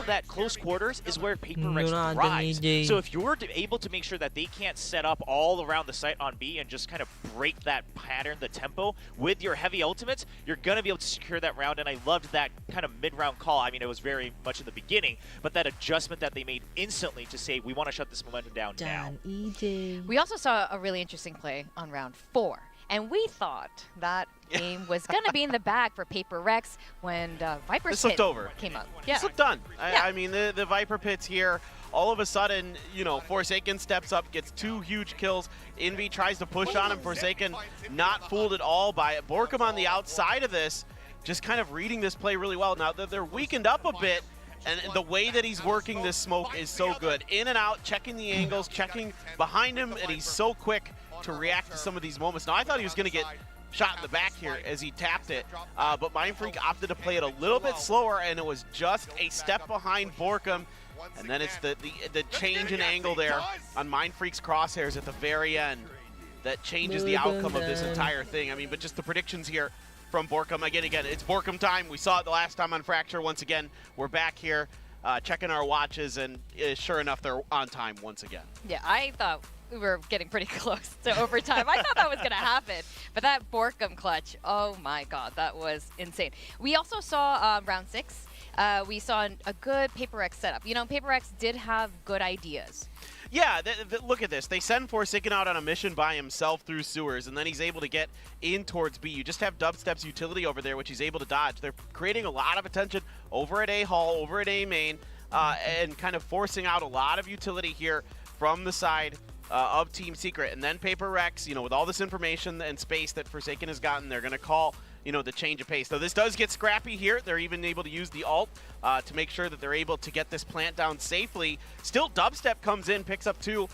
that close quarters is where PRX thrives. So if you're able to make sure that they can't set up all around the site on B and just kind of break that pattern, the tempo, with your heavy ultimates, you're going to be able to secure that round. And I loved that kind of mid-round call. I mean, it was very much in the beginning, but that adjustment that they made instantly to say, we want to shut this momentum down now. We also saw a really interesting play on round 4. And we thought that game was going to be in the bag for Paper Rex when the Viper's Pit came up. Yeah. It's looked done. I mean, the Viper Pits here, all of a sudden, Forsaken steps up, gets 2 huge kills. Envy tries to push on him. Forsaken not fooled at all by it. Borkum on the outside of this, just kind of reading this play really well. Now, they're weakened up a bit. And the way that he's working this smoke is so good. In and out, checking the angles, checking behind him, and he's so quick to react to some of these moments. Now, I thought he was going to get shot in the back here as he tapped it, but Mindfreak opted to play it a little bit slower, and it was just a step behind Borkum. And then it's the change in angle there on Mindfreak's crosshairs at the very end that changes the outcome of this entire thing. I mean, but just the predictions here from Borkum. Again, it's Borkum time. We saw it the last time on Fracture. Once again, we're back here checking our watches, and sure enough, they're on time once again. Yeah, I thought we were getting pretty close to overtime. I thought that was going to happen. But that Borkum clutch, oh my God, that was insane. We also saw round 6. We saw a good PRX setup. PRX did have good ideas. Yeah, look at this. They send Forsaken out on a mission by himself through sewers, and then he's able to get in towards B. You just have Dubstep's utility over there, which he's able to dodge. They're creating a lot of attention over at A Hall, over at A main, and kind of forcing out a lot of utility here from the side of Team Secret. And then PRX, with all this information and space that Forsaken has gotten, they're going to call the change of pace. So this does get scrappy here. They're even able to use the ult to make sure that they're able to get this plant down safely. Still, Dubstep comes in, picks up 2,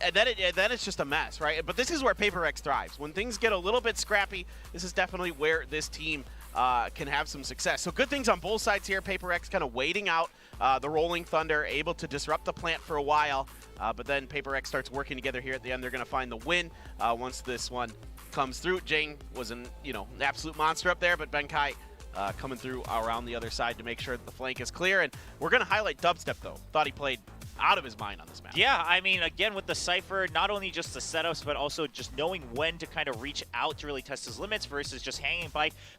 and then it's just a mess, right? But this is where PRX thrives. When things get a little bit scrappy, this is definitely where this team can have some success. So good things on both sides here. PRX kind of waiting out the Rolling Thunder, able to disrupt the plant for a while, but then PRX starts working together here at the end. They're going to find the win once this one comes through. Jing was an absolute monster up there, but Benkai coming through around the other side to make sure that the flank is clear. And we're going to highlight Dubstep, though. Thought he played out of his mind on this map. Yeah, I mean, again, with the Cypher, not only just the setups, but also just knowing when to kind of reach out to really test his limits versus just hanging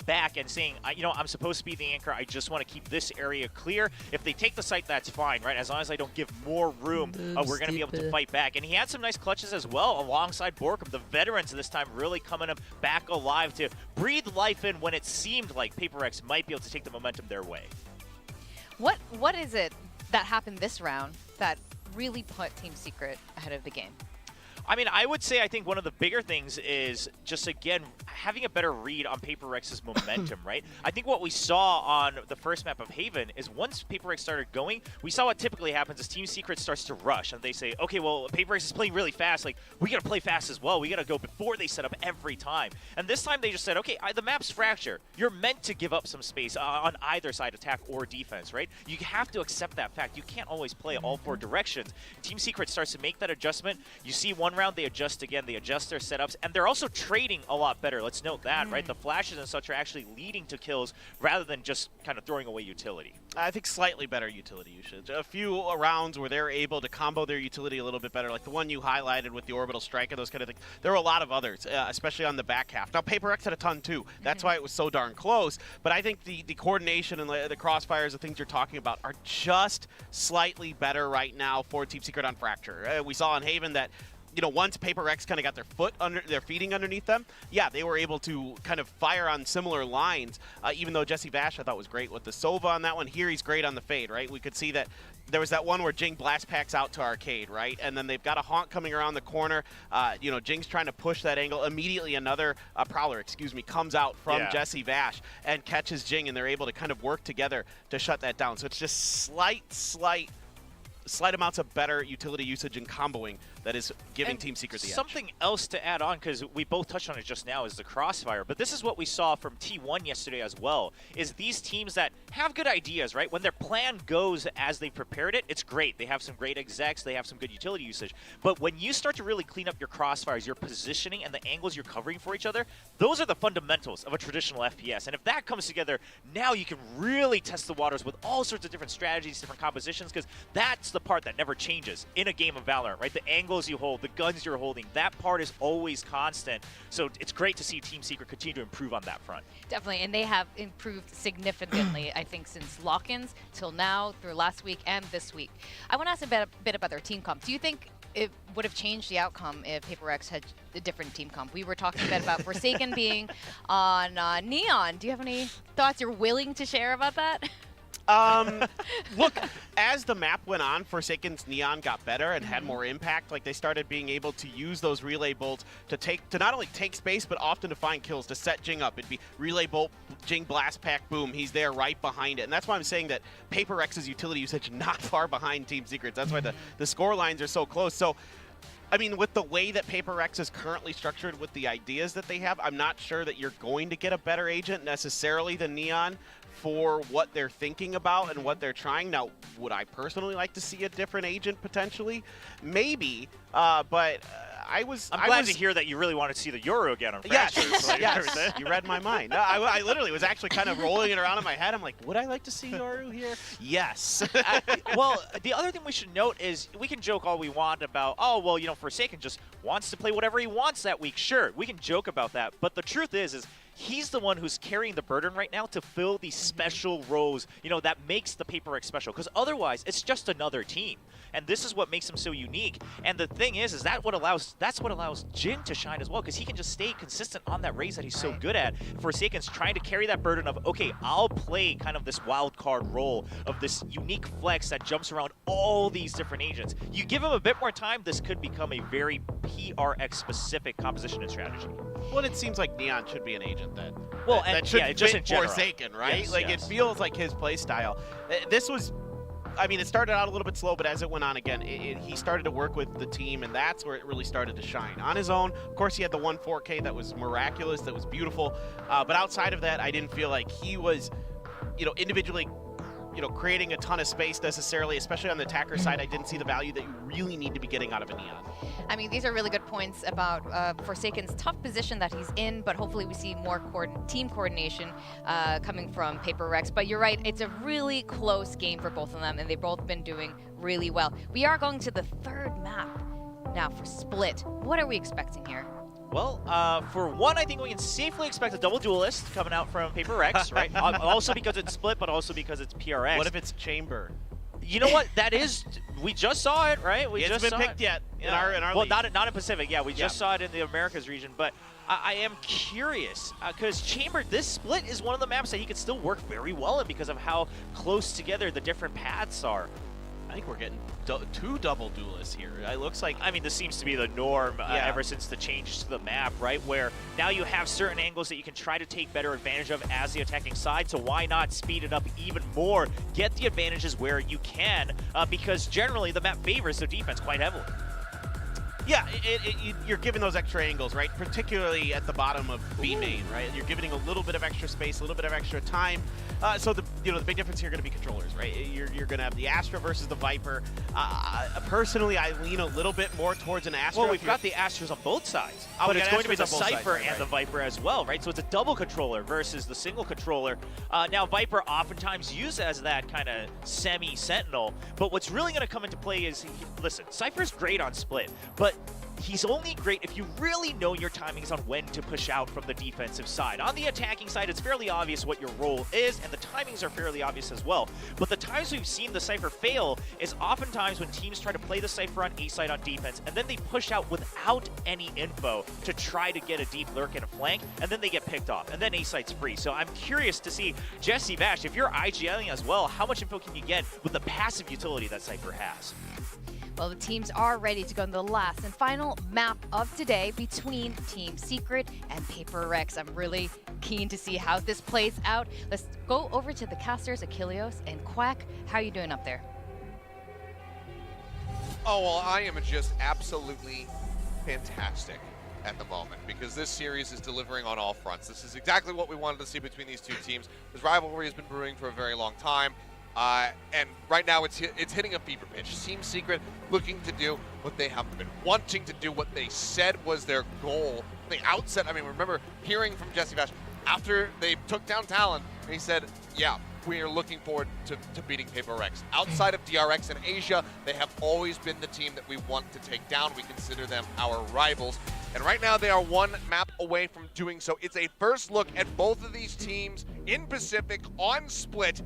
back and saying, I'm supposed to be the anchor. I just want to keep this area clear. If they take the site, that's fine, right? As long as I don't give more room, we're going to be able to fight back. And he had some nice clutches as well alongside Borkum. The veterans this time really coming back alive to breathe life in when it seemed like PRX might be able to take the momentum their way. What is it that happened this round that really put Team Secret ahead of the game? I mean, I would say I think one of the bigger things is just, again, having a better read on PRX's momentum, right? I think what we saw on the first map of Haven is once PRX started going, we saw what typically happens is Team Secret starts to rush, and they say, okay, well, PRX is playing really fast. Like, we got to play fast as well. We got to go before they set up every time. And this time they just said, okay, the map's fracture. You're meant to give up some space on either side, attack or defense, right? You have to accept that fact. You can't always play all four directions. Team Secret starts to make that adjustment. You see one round, they adjust again, they adjust their setups, and they're also trading a lot better. Let's note that, right? The flashes and such are actually leading to kills rather than just kind of throwing away utility. I think slightly better utility usage. A few rounds where they're able to combo their utility a little bit better, like the one you highlighted with the orbital strike and those kind of things. There were a lot of others, especially on the back half. Now, PRX had a ton too. That's why it was so darn close. But I think the coordination and the crossfires, the things you're talking about, are just slightly better right now for Team Secret on Fracture. We saw on Haven that once PRX kind of got their feeding underneath them, yeah, they were able to kind of fire on similar lines, even though Jesse Vash I thought was great with the Sova on that one. Here he's great on the fade, right? We could see that there was that one where Jing blast packs out to Arcade, right? And then they've got a Haunt coming around the corner. Jing's trying to push that angle. Immediately another Prowler, comes out from Jesse Vash and catches Jing, and they're able to kind of work together to shut that down. So it's just slight amounts of better utility usage and comboing that is giving Team Secret the edge. Something else to add on, because we both touched on it just now, is the crossfire. But this is what we saw from T1 yesterday as well, is these teams that have good ideas, right? When their plan goes as they prepared it, it's great. They have some great execs, they have some good utility usage. But when you start to really clean up your crossfires, your positioning, and the angles you're covering for each other, those are the fundamentals of a traditional FPS. And if that comes together, now you can really test the waters with all sorts of different strategies, different compositions, because that's the part that never changes in a game of Valorant, right? The angles you hold, the guns you're holding, that part is always constant. So it's great to see Team Secret continue to improve on that front. Definitely, and they have improved significantly, I think, since lock-ins till now, through last week and this week. I want to ask a bit about their team comp. Do you think it would have changed the outcome if PRX had a different team comp? We were talking a bit about Forsaken being on Neon. Do you have any thoughts you're willing to share about that? Look, as the map went on, Forsaken's Neon got better and had more impact. Like, they started being able to use those relay bolts to not only take space, but often to find kills, to set Jing up. It'd be relay bolt, Jing blast pack, boom, he's there right behind it. And that's why I'm saying that PRX's utility usage not far behind Team Secret's. That's why the score lines are so close. So, I mean, with the way that PRX is currently structured, with the ideas that they have, I'm not sure that you're going to get a better agent necessarily than Neon for what they're thinking about and what they're trying. Now, would I personally like to see a different agent potentially? Maybe, but I'm glad to hear that you really want to see the Yoru again on Fracture. Yes, you read my mind. I literally was actually kind of rolling it around in my head. I'm like, would I like to see Yoru here? Yes. Well, the other thing we should note is we can joke all we want about, Forsaken just wants to play whatever he wants that week. Sure, we can joke about that, but the truth is he's the one who's carrying the burden right now to fill these special roles, that makes the PRX special. Because otherwise, it's just another team. And this is what makes him so unique. And the thing is that's what allows Jin to shine as well, because he can just stay consistent on that raise that he's so good at. Forsaken's trying to carry that burden of, okay, I'll play kind of this wild card role of this unique flex that jumps around all these different agents. You give him a bit more time, this could become a very PRX-specific composition and strategy. Well, it seems like Neon should be an agent that should just in fit general. Forsaken, right? Yes, It feels like his play style. This was I mean, it started out a little bit slow, but as it went on again, he started to work with the team, and that's where it really started to shine. On his own, of course, he had the 1-4K that was miraculous, that was beautiful. But outside of that, I didn't feel like he was, individually, creating a ton of space necessarily, especially on the attacker side. I didn't see the value that you really need to be getting out of a Neon. I mean, these are really good points about Forsaken's tough position that he's in, but hopefully we see more team coordination coming from PRX. But you're right, it's a really close game for both of them, and they've both been doing really well. We are going to the third map now for Split. What are we expecting here? Well, for one, I think we can safely expect a double duelist coming out from PRX, right? Also because it's Split, but also because it's PRX. What if it's Chamber? You know what? That is, we just saw it, right? We It's just been saw picked it. yet in our well, league. not in Pacific. Yeah, we just saw it in the Americas region. But I am curious because Chamber, this Split is one of the maps that he could still work very well in because of how close together the different paths are. I think we're getting two double duelists here. It looks like... I mean, this seems to be the norm ever since the change to the map, right? Where now you have certain angles that you can try to take better advantage of as the attacking side, so why not speed it up even more? Get the advantages where you can, because generally the map favors the defense quite heavily. Yeah, you're giving those extra angles, right? Particularly at the bottom of B main, right? You're giving a little bit of extra space, a little bit of extra time. So the big difference here are going to be controllers, right? You're going to have the Astra versus the Viper. Personally, I lean a little bit more towards an Astra. Well, we've got the Astras on both sides, Oh, but we it's got going to be the Astras on both Cypher sides, and the Viper as well, right? So it's a double controller versus the single controller. Now, Viper oftentimes used as that kind of semi-sentinel, but what's really going to come into play is, listen, Cypher's great on Split, but he's only great if you really know your timings on when to push out from the defensive side. On the attacking side, it's fairly obvious what your role is, and the timings are fairly obvious as well. But the times we've seen the Cypher fail is oftentimes when teams try to play the Cypher on A side on defense, and then they push out without any info to try to get a deep lurk and a flank, and then they get picked off, and then A side's free. So I'm curious to see, Jesse Vash, if you're IGLing as well, how much info can you get with the passive utility that Cypher has? Well, the teams are ready to go into the last and final map of today between Team Secret and PRX. I'm really keen to see how this plays out. Let's go over to the casters, Achilleos and Quack. How are you doing up there? Oh, well, I am just absolutely fantastic at the moment because this series is delivering on all fronts. This is exactly what we wanted to see between these two teams. This rivalry has been brewing for a very long time. And right now it's hitting a fever pitch. Team Secret looking to do what they have been wanting to do, what they said was their goal. The outset, I mean, remember hearing from Jesse Vash after they took down Talon, and he said, yeah, we are looking forward to beating PRX. Outside of DRX and Asia, they have always been the team that we want to take down. We consider them our rivals. And right now they are one map away from doing so. It's a first look at both of these teams in Pacific on Split.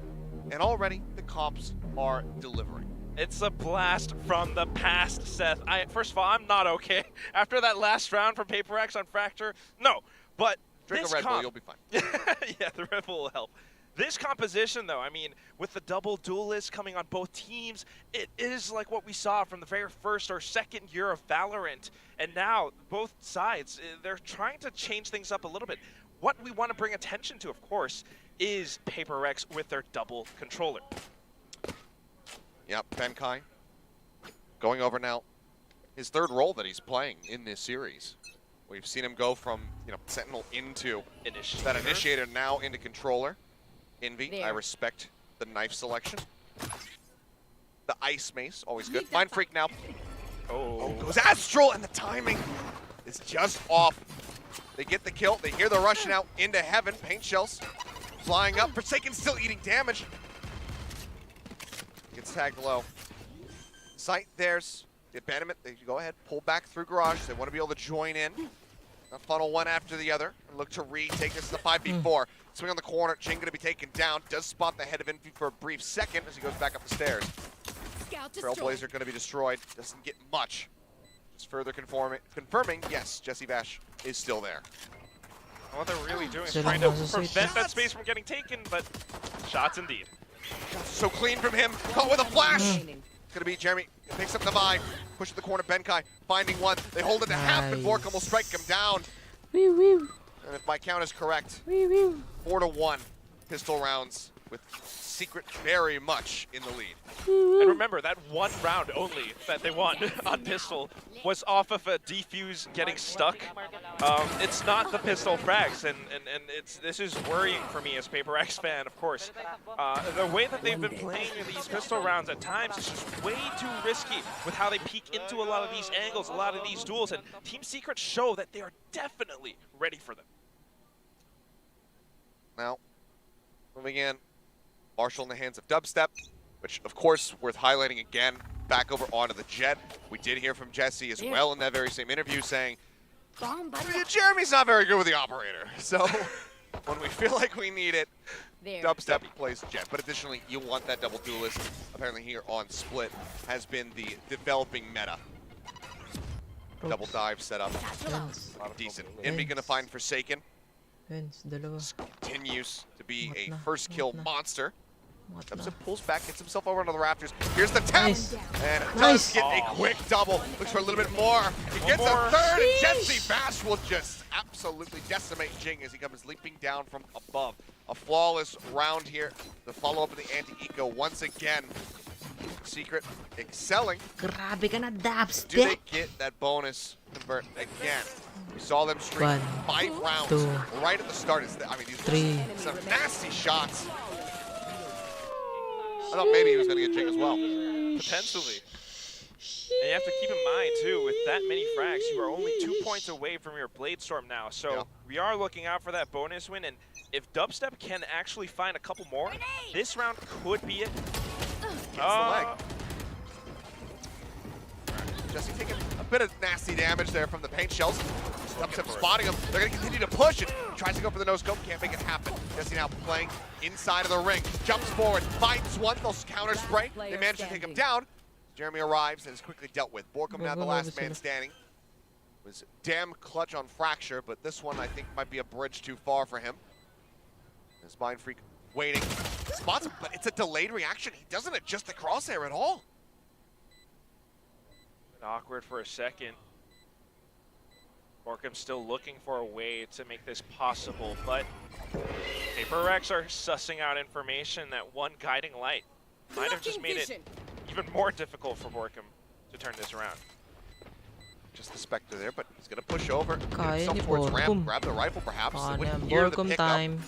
And already, the comps are delivering. It's a blast from the past, Seth. First of all, I'm not okay. After that last round from PRX on Fracture, no. But Drink this a Red Bull, you'll be fine. Yeah, the Red Bull will help. This composition, though, I mean, with the double duelists coming on both teams, it is like what we saw from the very first or second year of Valorant. And now, both sides, they're trying to change things up a little bit. What we want to bring attention to, of course, is PRX with their double controller. Yep, Benkai going over now. His third role that he's playing in this series. We've seen him go from Sentinel into that initiator, now into controller. Envy, There. I respect the knife selection. The ice mace, always good. Mind Freak now. Oh, goes Astral, and the timing is just off. They get the kill. They hear the rushing out into heaven. Paint shells flying up. Forsaken still eating damage. Gets tagged low. Sight, there's the abandonment. They go ahead, pull back through garage. They want to be able to join in. Funnel one after the other and look to retake this to the 5v4. Swing on the corner. Jing going to be taken down. Does spot the head of Envy for a brief second as he goes back up the stairs. Trailblazer going to be destroyed. Doesn't get much. Just further confirming, yes, Jesse Vash is still there. What they're really doing is Still trying to on the prevent that space from getting taken, but shots indeed. So clean from him. Caught with a flash. It's going to be Jeremy. Picks up the buy. Pushing the corner. Benkai finding one. They hold it to half, and Vorkum will strike him down. Wee wee. And if my count is correct, Wee wee. 4-1 pistol rounds with Secret very much in the lead. And remember, that one round only that they won on pistol was off of a defuse getting stuck. It's not the pistol frags, and this is worrying for me as PRX fan, of course. The way that they've been playing these pistol rounds at times is just way too risky with how they peek into a lot of these angles, a lot of these duels, and Team Secret show that they are definitely ready for them. Now, moving in, Marshall in the hands of Dubstep, which, of course, worth highlighting again, back over onto the Jet. We did hear from Jesse as well in that very same interview saying, Jeremy's not very good with the operator. So when we feel like we need it, Dubstep plays Jet. But additionally, you want that double duelist. Apparently here on Split has been the developing meta. Double dive setup. Decent. Envy gonna find Forsaken. Continues to be a first kill monster. Dubstep pulls back, gets himself over onto the rafters. Here's the tap, and does get a quick double. Looks for a little bit more. He gets a third, and Jesse Bash will just absolutely decimate Jing as he comes leaping down from above. A flawless round here. The follow-up of the anti-eco once again. Secret excelling. Grabe ka na, Dubstep. Do they get that bonus convert again? We saw them streak 5 rounds right at the start. I mean, these are some nasty shots. I thought maybe he was going to get Jing as well. Potentially. And you have to keep in mind, too, with that many frags, you are only 2 points away from your Blade Storm now. So we are looking out for that bonus win. And if Dubstep can actually find a couple more, this round could be it. Gets the leg. Jesse taking a bit of nasty damage there from the paint shells. Dubstep spotting him. They're going to continue to push it. Tries to go for the no-scope. Can't make it happen. Jesse now playing inside of the ring. Jumps forward. Finds one. They'll counter spray. They manage to take him down. Jeremy arrives and is quickly dealt with. Borkum now the last man standing. Was damn clutch on Fracture, but this one I think might be a bridge too far for him. This Mind Freak waiting. Spots him, but it's a delayed reaction. He doesn't adjust the crosshair at all. Awkward for a second. Borkum's still looking for a way to make this possible, but PRX are sussing out information that one guiding light might have just made it even more difficult for Borkum to turn this around. Just the Spectre there, but he's going to push over. Kaya Get ni himself towards ramp, Borkum. grab the rifle perhaps. Borkum Hear the pickup. time.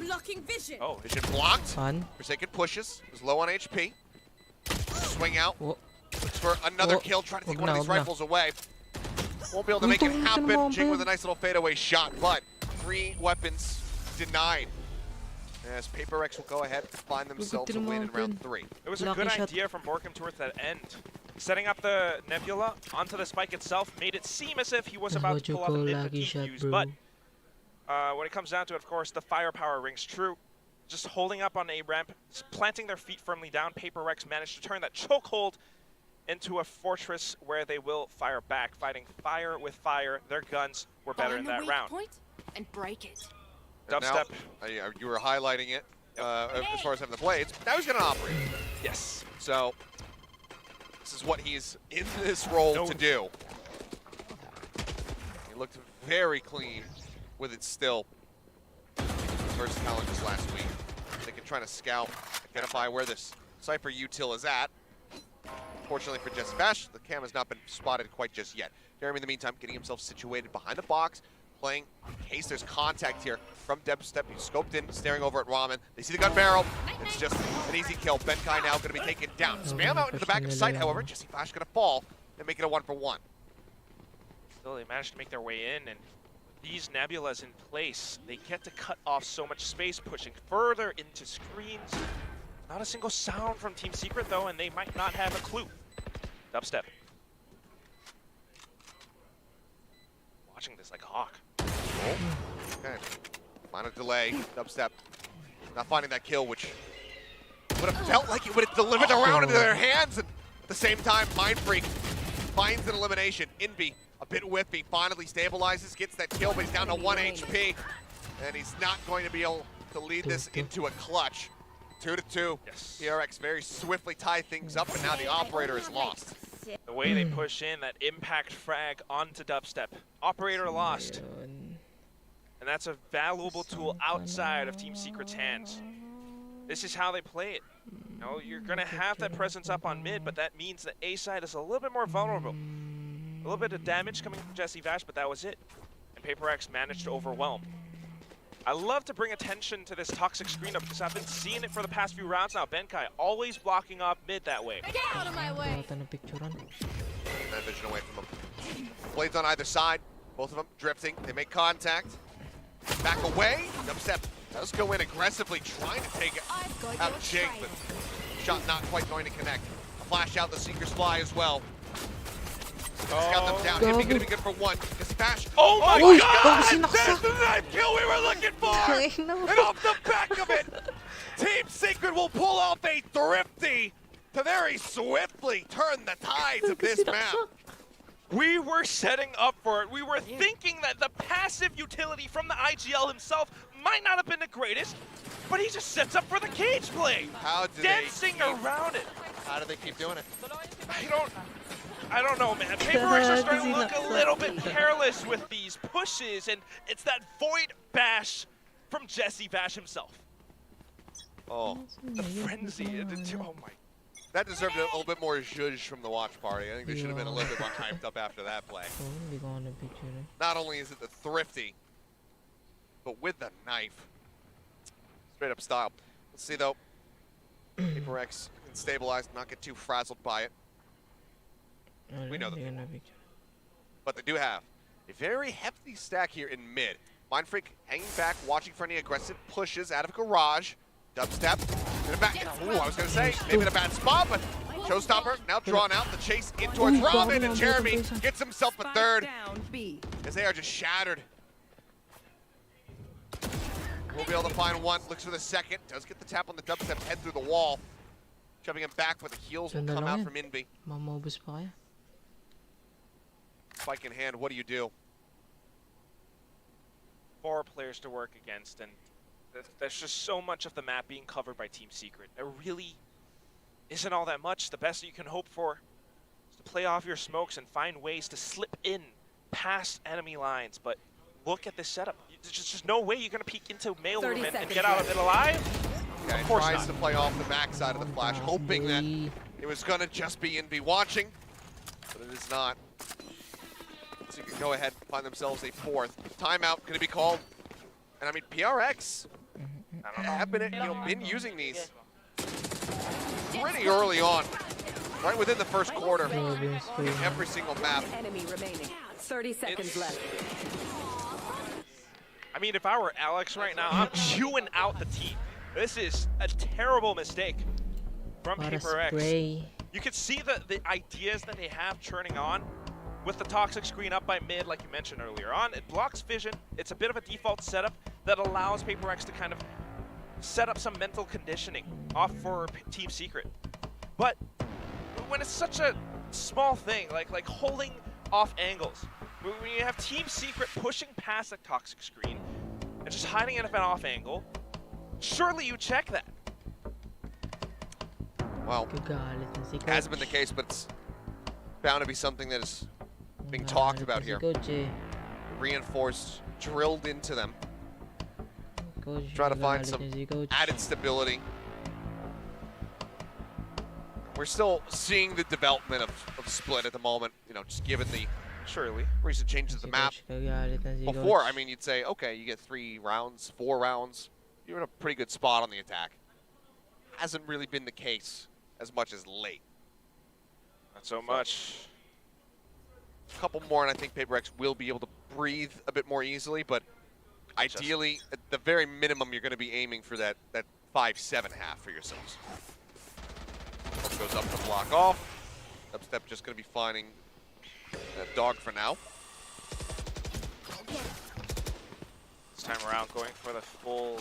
Oh, vision blocked. Fun. Forsaken pushes. Was low on HP. Swing out. Looks for another kill. Trying to take one of these rifles away. Won't be able to make it happen. Jing with a nice little fadeaway shot, but 3 weapons denied. As PRX will go ahead and find themselves a win in round 3. It was a good idea from Borkum towards that end. Setting up the Nebula onto the spike itself made it seem as if he was about to pull off an input defuse, but when it comes down to it, of course, the firepower rings true. Just holding up on a ramp, planting their feet firmly down, PRX managed to turn that chokehold into a fortress where they will fire back, fighting fire with fire. Their guns were better in that round. And break it. Dubstep. Now, you were highlighting it as far as having the blades. Now he's going to operate. Yes. So this is what he's in this role to do. He looked very clean with it still. First challenges last week. They can try to scout, identify where this Cypher util is at. Fortunately for Jesse Bash, the cam has not been spotted quite just yet. Jeremy, in the meantime, getting himself situated behind the box, playing in case there's contact here from Dubstep. He's scoped in, staring over at Ramen. They see the gun barrel. It's just an easy kill. Benkai now going to be taken down. Spam out into the back of sight, however. Jesse Bash going to fall and make it a 1-for-1. Still, they managed to make their way in, and these Nebulas in place, they get to cut off so much space, pushing further into screens. Not a single sound from Team Secret, though, and they might not have a clue. Dubstep. Watching this like a hawk. Oh, okay. Minor delay. Dubstep not finding that kill, which would have felt like it would have delivered the round into their hands. And at the same time, Mind Freak finds an elimination. Envy, a bit whiffy, finally stabilizes, gets that kill, but he's down to 1 HP. And he's not going to be able to lead this into a clutch. 2-2. Yes. PRX very swiftly tie things up, and now the operator is lost. The way they push in that impact frag onto Dubstep. Operator lost. And that's a valuable tool outside of Team Secret's hands. This is how they play it. You know, you're going to have that presence up on mid, but that means the A side is a little bit more vulnerable. A little bit of damage coming from Jesse Vash, but that was it. And PRX managed to overwhelm. I love to bring attention to this toxic screen up because I've been seeing it for the past few rounds now. Benkai always blocking off mid that way. Get out of my way! Kelihatan na picturean. That vision away from them. Blades on either side. Both of them drifting. They make contact. Back away. Dubstep does go in aggressively, trying to take it out Jig, but shot not quite going to connect. Flash out the Seeker's Fly as well. He's got them down. Him gonna be good for one. Jesse Vash. Oh my Uy, God! sinaksak. There's the knife kill we were looking for! And off the back of it, Team Secret will pull off a thrifty to very swiftly turn the tides of this map. We were setting up for it. We were thinking that the passive utility from the IGL himself might not have been the greatest, but he just sets up for the cage play. How do Dancing around it. How do they keep doing it? I don't know, man. PRX are starting to look a little bit careless with these pushes, and it's that void bash from Jesse Vash himself. Oh, The frenzy. Oh my. that deserved a little bit more zhuzh from the watch party. I think they should have been a little bit more hyped up after that play. Oh, hindi ko na picture. Not only is it the thrifty, but with the knife. Straight up style. Let's see though. PRX can stabilize, not get too frazzled by it. We know Hindi that. ko na picture. But they do have a very hefty stack here in mid. Mindfreak hanging back, watching for any aggressive pushes out of garage. Dubstep in a back. Ooh, I was going to say, maybe in a bad spot, but Showstopper now drawn out. The chase in towards Ooh, Robin, bottom and of Jeremy the gets himself a third Down B. as they are just shattered. We'll be able to find one. Looks for the second. Does get the tap on the Dubstep, head through the wall. Shoving him back, but the heals will Ganda come lang out yan. from Inby. Mamobus pa kaya? Spike in hand, what do you do? 4 players to work against, and there's just so much of the map being covered by Team Secret. There really isn't all that much. The best that you can hope for is to play off your smokes and find ways to slip in past enemy lines. But look at this setup. There's just no way you're going to peek into mail 30 room and seconds get out of it alive. Okay, Of course tries not. to play off the backside of the flash, hoping that it was going to just be Inby watching, but it is not. So you can go ahead and find themselves a fourth. Timeout going to be called. And I mean, PRX have been using these pretty early on, right within the first quarter in every single map. Enemy remaining. 30 seconds left. I mean, if I were Alex right now, I'm chewing out the team. This is a terrible mistake from Para PRX. spray. You can see the ideas that they have churning on with the toxic screen up by mid, like you mentioned earlier on. It blocks vision. It's a bit of a default setup that allows PRX to kind of set up some mental conditioning off for Team Secret. But when it's such a small thing, like holding off angles, when you have Team Secret pushing past the toxic screen and just hiding it at an off angle, surely you check that. Well, Gagalit na si Coach. hasn't been the case, but it's bound to be something that is being talked Gagalit about na si here. Coach eh. Reinforced, drilled into them. Coach, Try to find gagalit some na si Coach. added stability. We're still seeing the development of Split at the moment, you know, just given the Surely. recent changes to Si the map. Coach, gagalit na si Before, Coach. I mean, you'd say, okay, you get 3 rounds, 4 rounds. You're in a pretty good spot on the attack. Hasn't really been the case as much as late. Not so much. A couple more, and I think PRX will be able to breathe a bit more easily, but ideally, at the very minimum, you're going to be aiming for that 5-7 half for yourselves. Goes up to block off. Dubstep just going to be finding that dog for now. This time around going for the full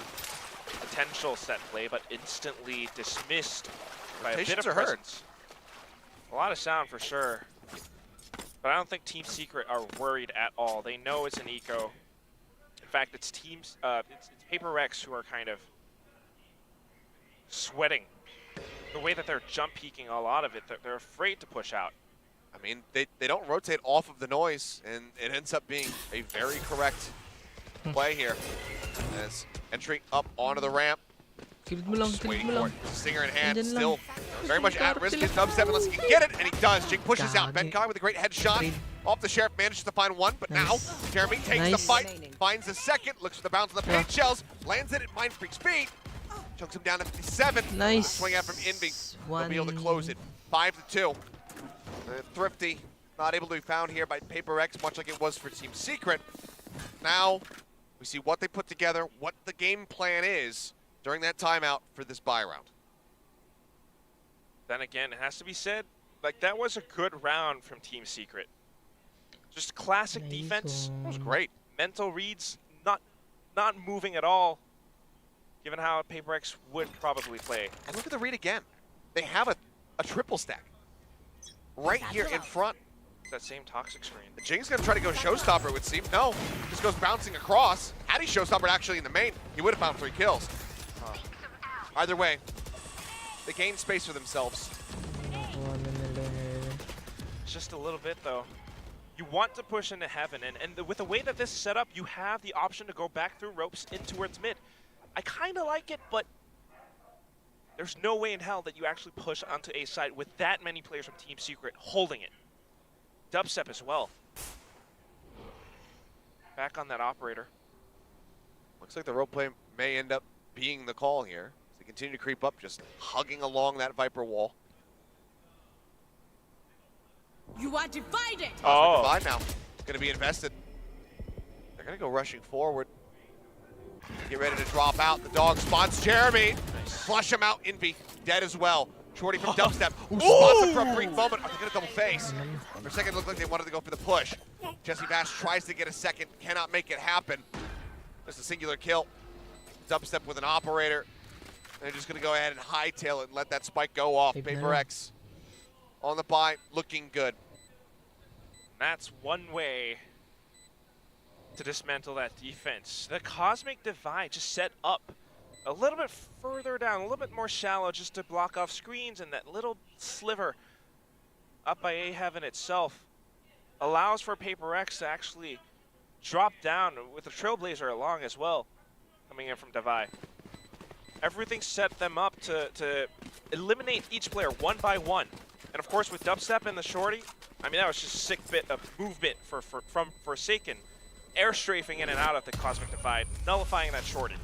potential set play, but instantly dismissed by a bit Rotations of are heard. presence. A lot of sound for sure. But I don't think Team Secret are worried at all. They know it's an eco. In fact, it's teams, it's PRX who are kind of sweating. The way that they're jump peeking a lot of it, they're afraid to push out. I mean, they don't rotate off of the noise, and it ends up being a very correct play here. As entry up onto the ramp, Kill mo lang, Just kill waiting mo for lang. it. Stinger in hand, Andyan still lang. very much at risk. His dubstep unless he can get it, and he does. Jing pushes out. Gagi. Benkai with a great headshot. Trade. Off the Sheriff manages to find one, but now Nice. Jeremy takes the Nice. fight, finds the second, looks for the bounce on the paint Yeah. shells, lands it at Mind Freak's feet, chunks him down to 57. Nice. Swing out from Envy. They'll be able to One. close it. 5-2. Thrifty, not able to be found here by PRX, much like it was for Team Secret. Now, we see what they put together, what the game plan is during that timeout for this buy round. Then again, it has to be said, like that was a good round from Team Secret. Just classic Nice defense, That was one. great. mental reads, not moving at all, given how PRX would probably play. And look at the read again. They have a triple stack right here in front. That same toxic screen. Jing's gonna try to go showstopper, it would seem. No, just goes bouncing across. Had he showstoppered actually in the main, he would have found 3 kills. Either way, they gain space for themselves. Nakuha na nila. It's just a little bit though. You want to push into heaven, and with the way that this is set up, you have the option to go back through ropes in towards mid. I kind of like it, but there's no way in hell that you actually push onto A side with that many players from Team Secret holding it. Dubstep as well. Back on that operator. Looks like the rope play may end up being the call here. They continue to creep up, just hugging along that Viper wall. You are divided. Oh. Divide now. Going to be invested. They're going to go rushing forward. Get ready to drop out. The dog spots Jeremy. Flush him out. Envy dead as well. Shorty from Dubstep, who spots him for a brief moment. Are they going to double face? For a second, it looked like they wanted to go for the push. Jesse Bash tries to get a second, cannot make it happen. Just a singular kill. Dubstep with an operator. They're just going to go ahead and hightail it and let that spike go off. Big PRX on the buy, looking good. That's one way to dismantle that defense. The Cosmic Divide just set up a little bit further down, a little bit more shallow, just to block off screens, and that little sliver up by A Heaven itself allows for PRX to actually drop down with the Trailblazer along as well, coming in from Divide. Everything set them up to eliminate each player one by one. And of course, with Dubstep and the Shorty, I mean, that was just a sick bit of movement from Forsaken, air strafing in and out of the Cosmic Divide, nullifying that Shorty.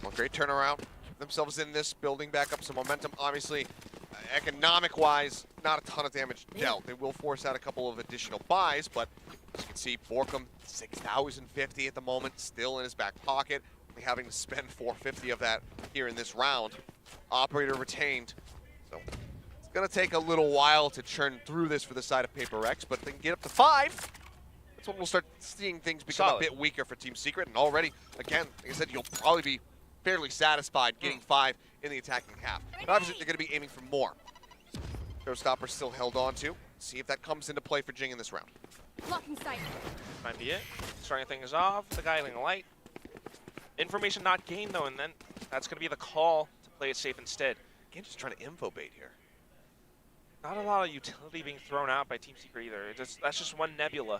Well, great turnaround. Keep themselves in this, building back up some momentum. Obviously, economic-wise, not a ton of damage dealt. They will force out a couple of additional buys, but as you can see, Borkum, 6,050 at the moment, still in his back pocket. Only having to spend 450 of that here in this round. Operator retained. So it's going to take a little while to churn through this for the side of PRX, but if they can get up to 5, that's when we'll start seeing things become Solid. a bit weaker for Team Secret. And already, again, like I said, you'll probably be fairly satisfied getting 5 in the attacking half. But obviously, they're going to be aiming for more. Showstopper still held on to. See if that comes into play for Jing in this round. Blocking sight. Might be it. Starting things off, the Guiding Light. Information not gained though, and then that's going to be the call to play it safe instead. Again, just trying to info bait here. Not a lot of utility being thrown out by Team Secret either. That's just one Nebula.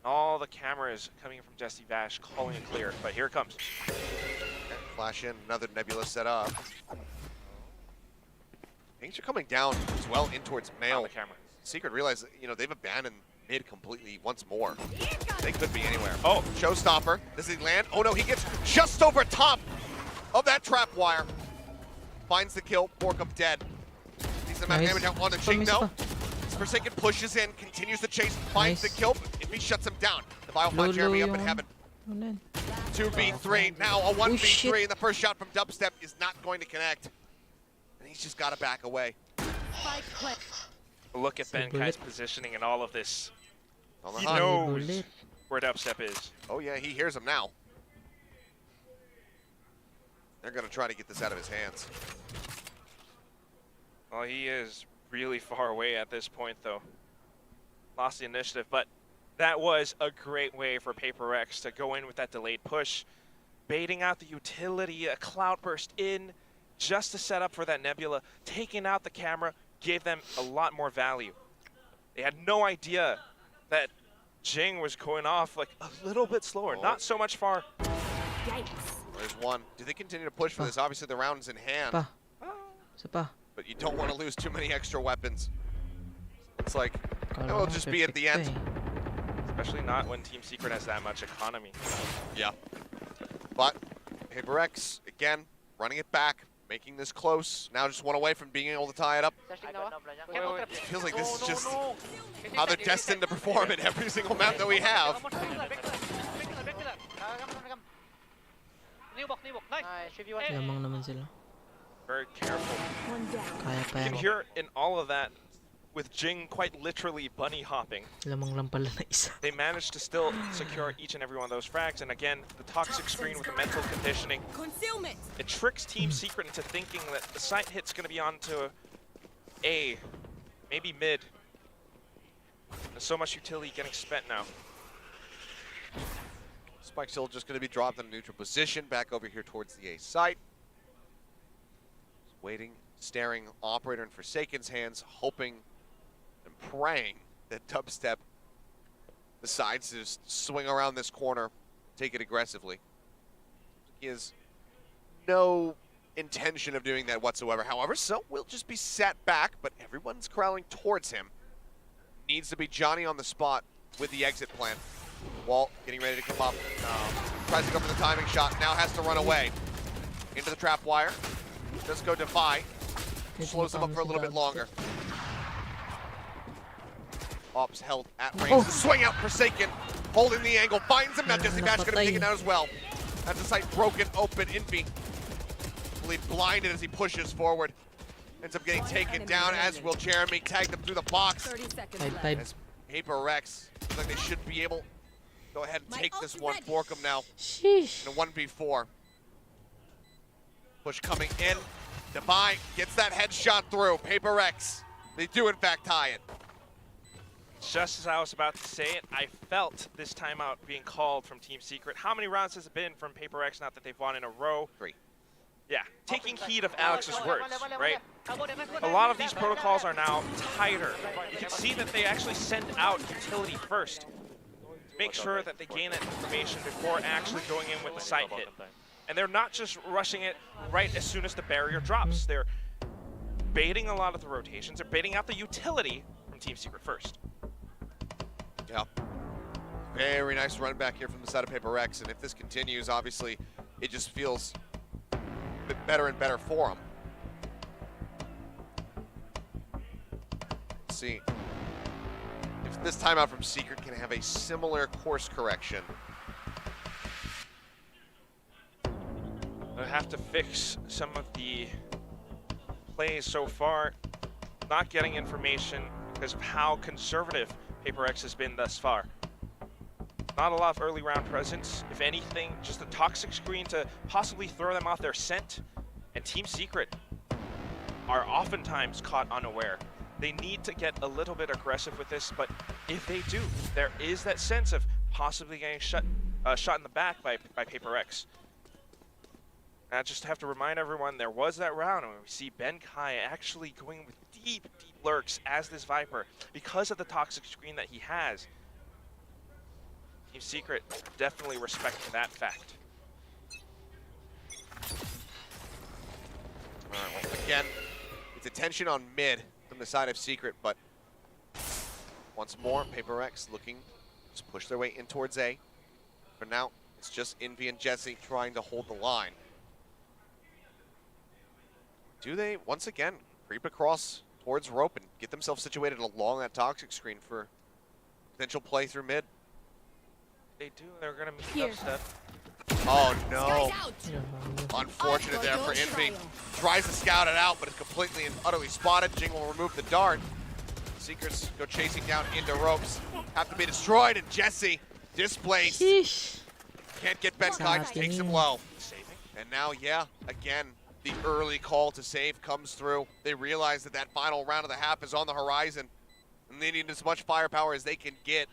All the cameras coming in from Jesse Vash, calling it clear, but here it comes. Okay, flash in, another Nebula set up. Things are coming down as well in towards On Mail. the camera. Secret realized, you know, they've abandoned mid completely once more. They could be anywhere. Oh. Showstopper, does he land? Oh no, he gets just over top of that trap wire. Finds the kill, Borkum dead. Decent amount of Nice. damage out on the Oh, Jing miss though. pa. Forsaken pushes in, continues the chase, finds Nice. the kill, but Envy shuts him down. The Bio Low, finds Jeremy low up in yung- heaven. Ano yan? 2v3, now a 1v3, shit. and the first shot from Dubstep is not going to connect. And he's just got to back away. Spike plant. Look at It's a Ben bullet. Kai's positioning and all of this. On the He hunt. knows Bullet. where Dubstep is. Oh yeah, he hears him now. They're going to try to get this out of his hands. Well, he is really far away at this point, though. Lost the initiative, but that was a great way for PRX to go in with that delayed push, baiting out the utility, a cloudburst in, just to set up for that Nebula. Taking out the camera gave them a lot more value. They had no idea that Jing was going off like a little bit slower, Oh. not so much far. gates. There's one. Do they continue to push for this? Obviously, the round's in hand, Pa. Isa pa. but you don't want to lose too many extra weapons. It's like, Kala it'll ko just be at the perfect end. pa Especially not when Team Secret has that much economy. Yeah. But PRX, again, running it back, making this close. Now just one away from being able to tie it up. It feels like this is just how they're destined to perform in every single map that we have. Lamang naman sila. Very careful. One down. Kaya pa You yan. can hear in all of that, with Jing quite literally bunny hopping, Lamang lang pala na isa. they managed to still secure each and every one of those frags. And again, the toxic screen with the mental conditioning, Concealment. it tricks Team Secret into thinking that the site hit's going to be onto A, maybe mid. There's so much utility getting spent now. Spike's still just going to be dropped in a neutral position, back over here towards the A site. Just waiting, staring Operator in Forsaken's hands, hoping and praying that Dubstep decides to just swing around this corner, take it aggressively. He has no intention of doing that whatsoever. However, so will just be sat back, but everyone's crowding towards him. Needs to be Johnny on the spot with the exit plan. Walt getting ready to come up. Tries to go for the timing shot. Now has to run away. Into the trap wire. Does go Defy. Slows him up for a little bit longer. Ops held at range. Swing out Forsaken. Holding the angle. Finds him. Now Jesse Bash going to be taken out as well. That's the site broken open. Envy. Blinded as he pushes forward. Ends up getting taken down, as will Jeremy. Tagged him through the box. 30 seconds left. 5-5. As PRX, looks like they should be able to go ahead and take this one. Borkum now Sheesh. in a 1v4. Push coming in. Defy gets that headshot through. PRX, they do in fact tie it. Just as I was about to say it, I felt this timeout being called from Team Secret. How many rounds has it been from PRX now that they've won in a row? 3. Yeah, taking heed of Alex's words, right? A lot of these protocols are now tighter. You can see that they actually send out utility first to make sure that they gain that information before actually going in with the site hit. And they're not just rushing it right as soon as the barrier drops. They're baiting a lot of the rotations. They're baiting out the utility from Team Secret first. Yeah. Very nice run back here from the side of PRX, and if this continues, obviously, it just feels a bit better and better for him. Let's see if this timeout from Secret can have a similar course correction. They'll have to fix some of the plays so far, not getting information because of how conservative PRX has been thus far. Not a lot of early round presence. If anything, just a toxic screen to possibly throw them off their scent. And Team Secret are oftentimes caught unaware. They need to get a little bit aggressive with this, but if they do, there is that sense of possibly getting shot in the back by PRX. And I just have to remind everyone, there was that round when we see Ben Kai actually going with deep, deep lurks as this Viper because of the toxic screen that he has. Team Secret definitely respecting that fact. All right, well, again, it's attention on mid from the side of Secret, but once more, PRX looking to push their way in towards A. For now, it's just Envy and Jesse trying to hold the line. Do they, once again, creep across towards rope and get themselves situated along that toxic screen for potential play through mid? They do, they're gonna meet Here. Dubstep. Oh no. Guys out. Unfortunate there for Envy. Tries to scout it out, but is completely and utterly spotted. Jing will remove the dart. Seekers go chasing down into ropes. Have to be destroyed, and Jesse displaced. Sheesh. Can't get Ben Kai, just takes him low. And now, yeah, again, the early call to save comes through. They realize that that final round of the half is on the horizon, and they need as much firepower as they can get.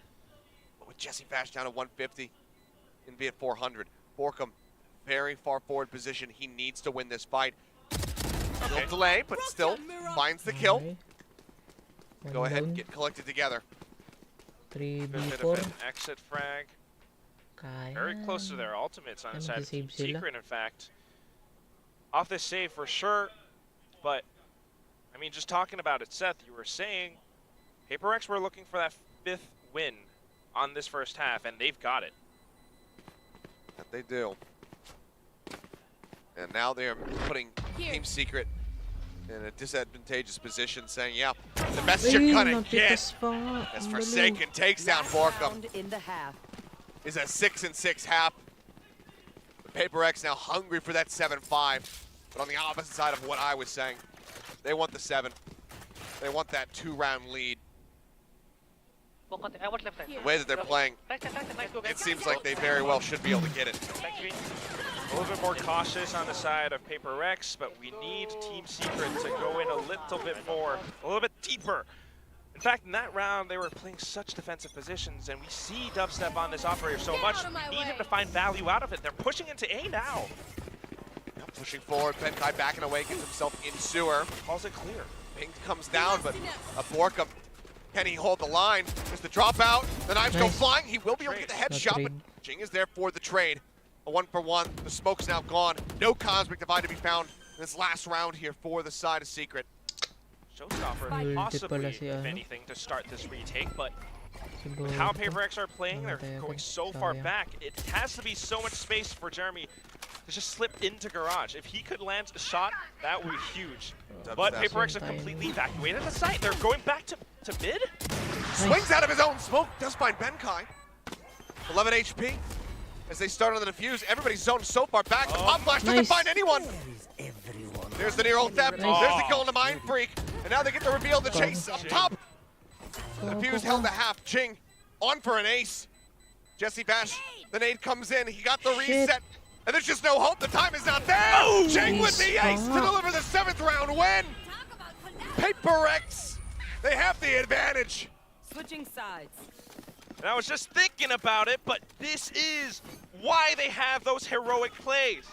But with Jesse Fash down to 150, Envy at 400. Borkum, very far forward position. He needs to win this fight. Still delay, but still finds the kill. Okay. Go ahead and Down. get collected together. Bit of 3v4. an exit frag. Kaya. Very close to their ultimates on the Kaya side of Team mag-save sila. Secret, in fact. Off this save for sure, but I mean, just talking about it, Seth, you were saying PRX were looking for that 5th win on this first half, and they've got it. That they do. And now they're putting Team Secret in a disadvantageous position, saying, yeah, the best you're gonna get as Forsaken takes down Borkum. In the half. Is a 6-6 half. The PRX now hungry for that 7-5, but on the opposite side of what I was saying, they want the 7. They want that 2-round lead. The way that they're playing, it seems like they very well should be able to get it. A little bit more cautious on the side of PRX, but we need Team Secret to go in a little bit more, a little bit deeper. In fact, in that round, they were playing such defensive positions, and we see Dubstep on this operator so much, we need him to find value out of it. They're pushing into A now. Pushing forward, Benkai backing away, gets himself in sewer. Calls it clear. Ping comes down, but Borkum, can he hold the line? There's the dropout, the knives go flying. He will be able to get the headshot, but Jing is there for the trade. A 1-for-1, the smoke's now gone. No Cosmic Divide to be found in this last round here for the side of Secret. Showstopper, possibly, if anything, to start this retake, but with how PRX are playing, they're going so far back, it has to be so much space for Jeremy to just slip into Garage. If he could land a shot, that would be huge. But PRX are completely evacuated the site. They're going back to mid? Swings out of his own smoke, does find Benkai. 11 HP. As they start on the defuse, everybody's zoned so far back. The Pop Flash doesn't find anyone. There's the near ult tap. There's the kill on the Mind Freak. And now they get the reveal, the chase up top. The defuse held a half. Jing on for an ace. Jesse Bash, the nade comes in. He got the reset. And there's just no hope. The time is not there. Jing with the ace to deliver the 7th round win. PRX, they have the advantage. Switching sides. And I was just thinking about it, but this is why they have those heroic plays.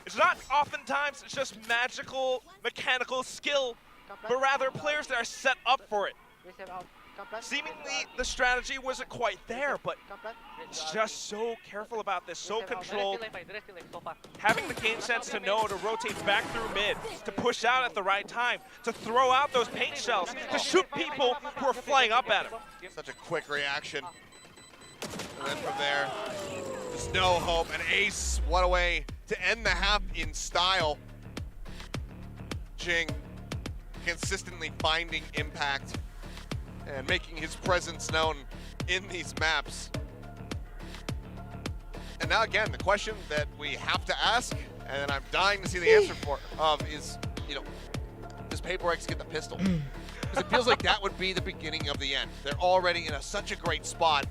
It's not oftentimes it's just magical, mechanical skill, but rather players that are set up for it. Seemingly, the strategy wasn't quite there, but it's just so careful about this, so controlled. Having the game sense to know to rotate back through mid, to push out at the right time, to throw out those paint shells, to shoot people who are flying up at him. Such a quick reaction. And then from there, there's no hope. An ace, what a way to end the half in style. Jing consistently finding impact and making his presence known in these maps. And now again, the question that we have to ask, and I'm dying to see the answer is, does PRX get the pistol? Because it feels like that would be the beginning of the end. They're already in such a great spot.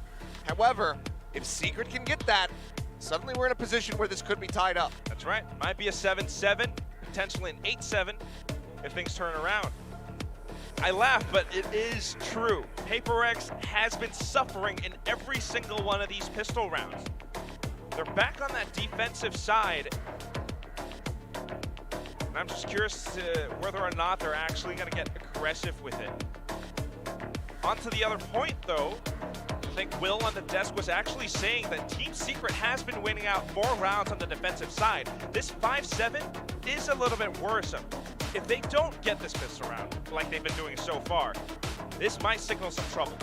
However, if Secret can get that, suddenly we're in a position where this could be tied up. That's right. Might be a 7-7, potentially an 8-7 if things turn around. I laugh, but it is true. PRX has been suffering in every single one of these pistol rounds. They're back on that defensive side. And I'm just curious to whether or not they're actually going to get aggressive with it. On to the other point, though. I think Will on the desk was actually saying that Team Secret has been winning out more rounds on the defensive side. This 5-7 is a little bit worrisome. If they don't get this pistol round, like they've been doing so far, this might signal some trouble.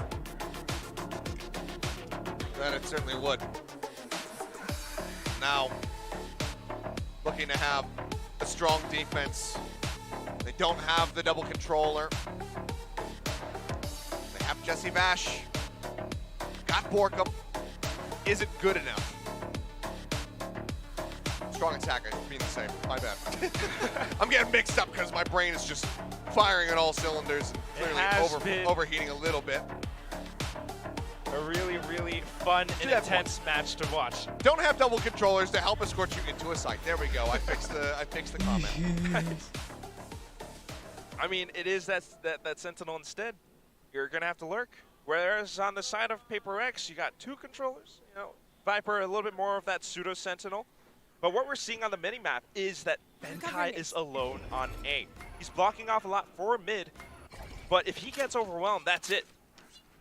That it certainly would. Now, looking to have a strong defense. They don't have the double controller. They have Jesse Bash. Got Borkum. Isn't good enough. Strong attack, I mean the same. My bad. I'm getting mixed up because my brain is just firing on all cylinders and clearly overheating a little bit. A really, really fun and intense match to watch. Don't have double controllers to help escort you into a site. There we go. I fixed the comment. I mean, it is that Sentinel instead. You're gonna have to lurk. Whereas on the side of PRX, you got 2 controllers. Viper a little bit more of that pseudo Sentinel. But what we're seeing on the minimap is that Benkai is alone on A. He's blocking off a lot for mid, but if he gets overwhelmed, that's it.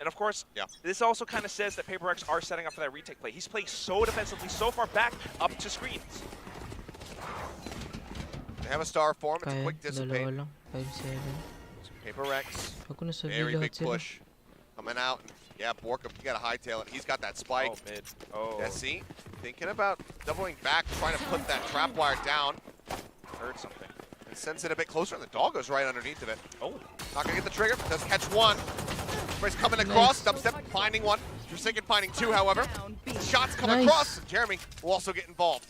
And of course, Yeah. this also kind of says that PRX are setting up for that retake play. He's playing so defensively, so far back, up to screens. They have a star for him. It's a Kaya, quick dissipate. dalawa lang. 5-7. PRX, Ako nasabi very big lahat sila. push. Coming out. Yeah, Borkum, you got to hightail it. He's got that spike. Oh, mid. Oh, Yeah, see? Thinking about doubling back, trying to put that trap wire down. heard something. And sends it a bit closer, and the dog goes right underneath of it. Oh, Not gonna get the trigger, does catch one. He's coming across, dubstep finding one. Forsaken finding two, however. Shots come Nice. across, and Jeremy will also get involved.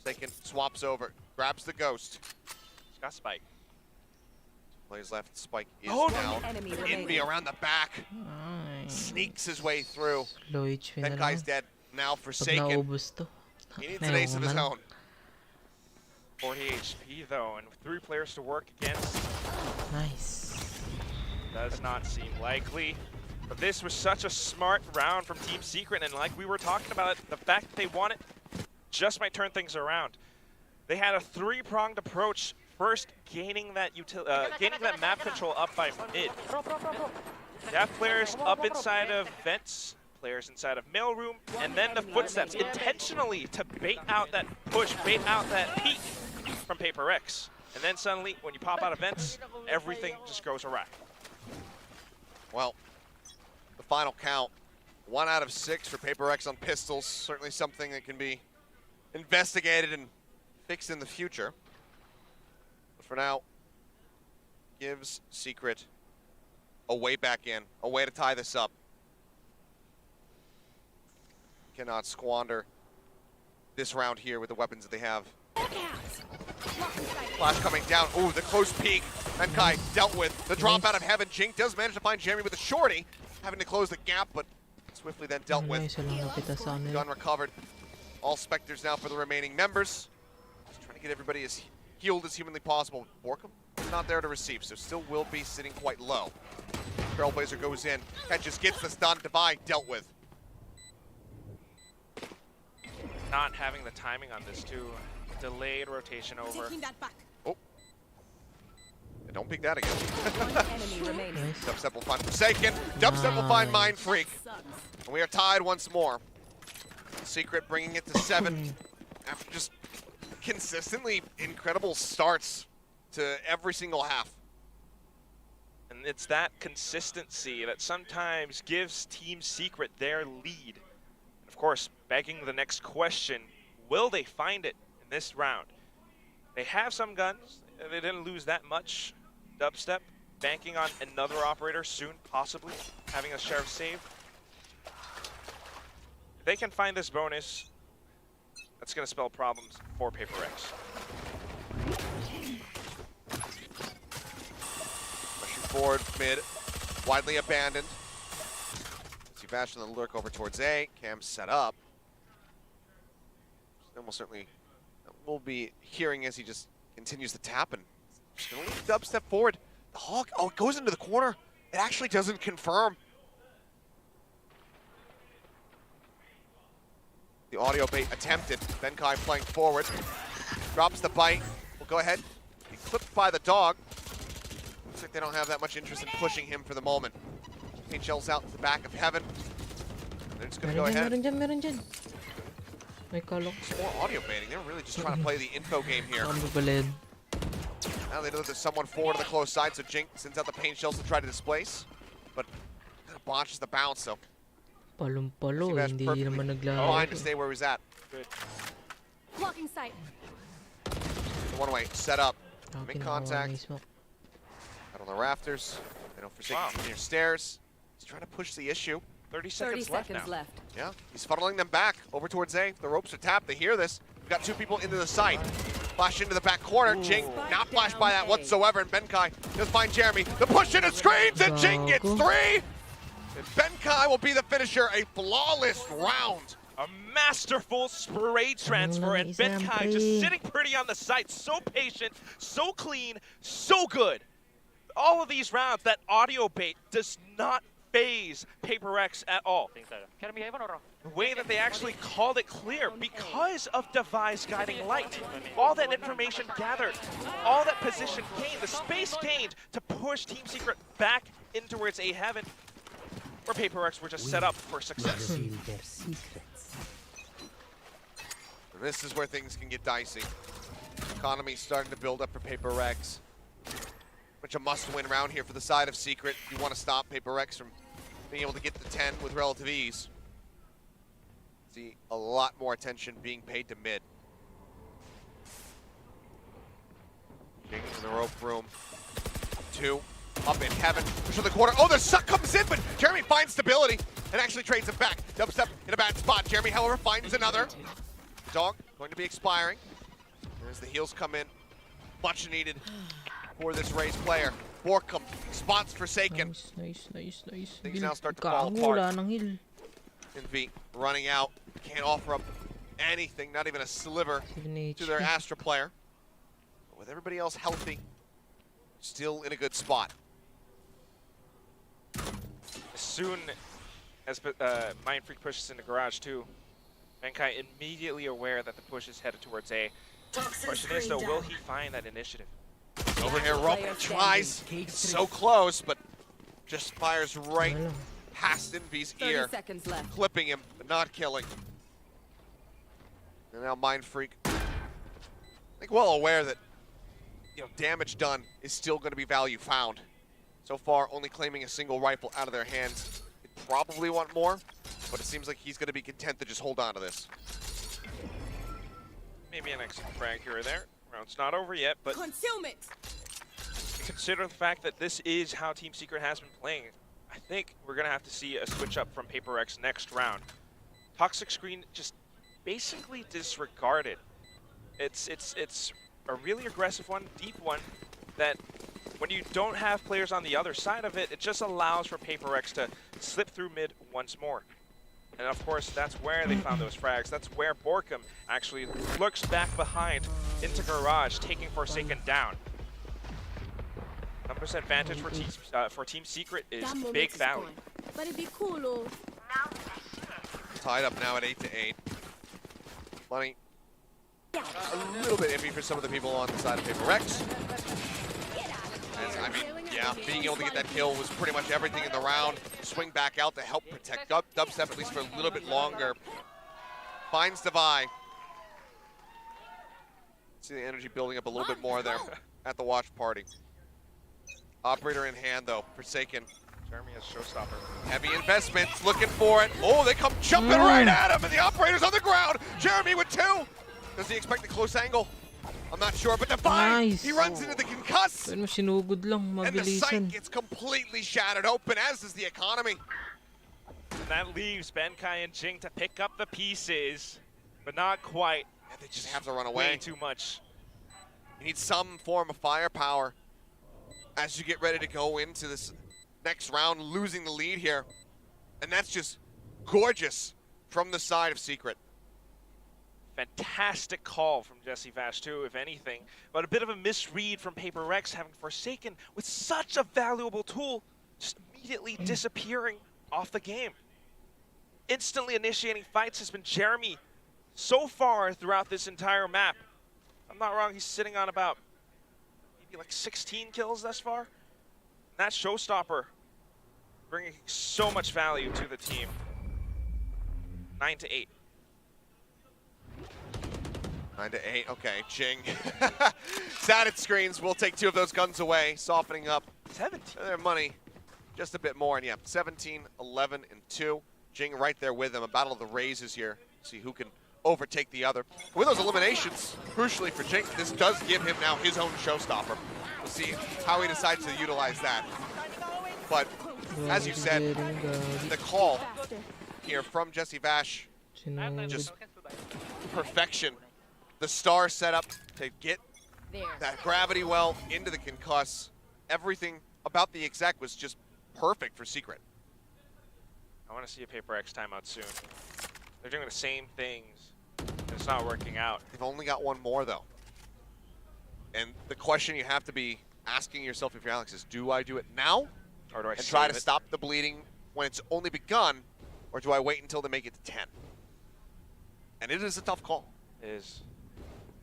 Forsaken swaps over, grabs the ghost. he's got spike. Plays left, Spike is Oh, down. enemy Envy around the back, Ay. sneaks his way through. Low HP na That lang. guy's dead. Now Pag Forsaken, naubos to. he needs an ace of his Naman. own. 40 HP though, and with 3 players to work against, Nice. does not seem likely. But this was such a smart round from Team Secret, and like we were talking about, the fact that they won it just might turn things around. They had a 3-pronged approach. First, gaining that map control up by mid. They have players up inside of vents, players inside of mailroom, and then the footsteps intentionally to bait out that push, bait out that peek from PRX. And then suddenly, when you pop out of vents, everything just goes awry. Well, the final count, 1 out of 6 for PRX on pistols. Certainly something that can be investigated and fixed in the future. But for now, gives Secret a way back in, a way to tie this up. Cannot squander this round here with the weapons that they have. Flash coming down. Ooh, the close peek. Benkai dealt with. The drop out of heaven. Jink does manage to find Jeremy with a shorty, having to close the gap, but swiftly then dealt with. Nice, walang nakita sa kanila. Gun recovered. All Spectres now for the remaining members. Just trying to get everybody as healed as humanly possible. Borkum not there to receive, so still will be sitting quite low. Trailblazer goes in. Catches, gets the stun. Divide dealt with. Not having the timing on this too. Delayed rotation over. Taking that back. Oh. And don't pick that again. One enemy remaining. Nice. Dubstep will find Forsaken. Dubstep will find Mind Freak. Sucks. And we are tied once more. Secret bringing it to 7 after just consistently incredible starts to every single half. And it's that consistency that sometimes gives Team Secret their lead. And of course, begging the next question, will they find it in this round? They have some guns. They didn't lose that much. Dubstep banking on another operator soon, possibly having a sheriff save. If they can find this bonus, that's going to spell problems for PRX. Rushing forward, mid, widely abandoned. Sebastian the lurk over towards A. Cam set up. Almost certainly we'll be hearing as he just continues to tap and just gonna leave Dubstep forward. The Hawk, oh, it goes into the corner. It actually doesn't confirm. The audio bait attempted. Benkai playing forward. Drops the bite. We'll go ahead. Be clipped by the dog. Looks like they don't have that much interest in pushing him for the moment. Paint shells out to the back of heaven. They're just gonna go ahead. Meron dyan. May kalok. More audio baiting. They're really just trying to play the info game here. Kambi pala yun. Now they know that there's someone forward to the close side, so Jink sends out the paint shells to try to displace. But kind of botches the bounce, so Palong-palo, Seabass hindi perfectly naman fine to naglalaro. stay where he's at. Blocking sight. The one-way set up. Ako Make kinukuha contact. ni Smoke. Out on the rafters. They don't forsake Wow. near stairs. He's trying to push the issue. 30 30 seconds left seconds now. left. Yeah, he's funneling them back over towards A. The ropes are tapped. They hear this. We've got 2 people into the site. Flash into the back corner. Jink not flashed by that whatsoever. And Benkai does find Jeremy. The push into screens, and Jink gets 3. And Benkai will be the finisher. A flawless round. A masterful spray transfer, and Benkai just sitting pretty on the site. So patient, so clean, so good. All of these rounds, that audio bait does not phase PRX at all. The way that they actually called it clear because of Device guiding light. All that information gathered, all that position gained, the space gained to push Team Secret back in towards A heaven. where PRX were just set up for success. Reveal their secrets. And this is where things can get dicey. Economy starting to build up for PRX. Which a must-win round here for the side of Secret. You want to stop PRX from being able to get the 10 with relative ease. See a lot more attention being paid to mid. King in the rope room. 2 up in heaven. Push for the corner. Oh, the suck comes in, but Jeremy finds stability and actually trades it back. Dubstep in a bad spot. Jeremy, however, finds another. Dog going to be expiring. As the heals come in, much needed for this Raze player. Borkum spots Forsaken. Nice. Things now start to Kang, fall wala apart. nang heal. Envy running out, can't offer up anything, not even a sliver 7 to their HP. Astra player. But with everybody else healthy, still in a good spot. As soon as Mind Freak pushes into garage too, Benkai immediately aware that the push is headed towards A. Question is though, will he find that initiative? Over here, Rope tries, it's so close, but just fires right Wala. past Envy's 30 ear, seconds left. clipping him, but not killing. And now Mind Freak, I think well aware that damage done is still going to be value found. So far, only claiming a single rifle out of their hands. They probably want more, but it seems like he's going to be content to just hold on to this. Maybe an extra frag here or there. Round's not over yet, but Concealment. consider the fact that this is how Team Secret has been playing. I think we're gonna have to see a switch up from PRX next round. Toxic Screen just basically disregarded. It's a really aggressive one, deep one, that when you don't have players on the other side of it, it just allows for PRX to slip through mid once more. And of course, that's where they found those frags. That's where Borkum actually looks back behind into garage, taking Forsaken down. Numbers advantage for Team Secret is big value. But it'd be cool, oh. Tied up now at 8-8. Money a little bit iffy for some of the people on the side of PRX. I mean, yeah, being able to get that kill was pretty much everything in the round. Swing back out to help protect Dubstep at least for a little bit longer. Finds Devi. See the energy building up a little bit more there at the watch party. Operator in hand though, Forsaken. Jeremy has Showstopper. Heavy investments, looking for it. Oh, they come jumping right at him, and the operator's on the ground. Jeremy with 2. Does he expect a close angle? I'm not sure, but Divine, Nice. he runs into the concuss. Pero sinugod lang, And the site mabilisan. gets completely shattered open, as does the economy. And that leaves Benkai and Jing to pick up the pieces, but not quite. And they just have to run Way away. too much. You need some form of firepower as you get ready to go into this next round, losing the lead here. And that's just gorgeous from the side of Secret. Fantastic call from Jesse Vash too, if anything. But a bit of a misread from PRX, having Forsaken with such a valuable tool, just immediately disappearing off the game. Instantly initiating fights has been Jeremy so far throughout this entire map. If I'm not wrong, he's sitting on about maybe like 16 kills thus far. And that Showstopper bringing so much value to the team. 9-8. 9-8, okay, Jing. Static screens, we'll take 2 of those guns away, softening up 17. their money just a bit more. And yeah, 17, 11, and 2. Jing right there with them. A battle of the Razes here. See who can overtake the other. With those eliminations, crucially for Jing, this does give him now his own Showstopper. We'll see how he decides to utilize that. But as you said, the call here from Jesse Vash, just perfection. The star setup to get that gravity well into the concuss. Everything about the exec was just perfect for Secret. I want to see a PRX timeout soon. They're doing the same things. It's not working out. They've only got 1 more though. And the question you have to be asking yourself if you're Alex is, do I do it now? Or do I And try to save it? stop the bleeding when it's only begun? Or do I wait until they make it to 10? And it is a tough call. It is.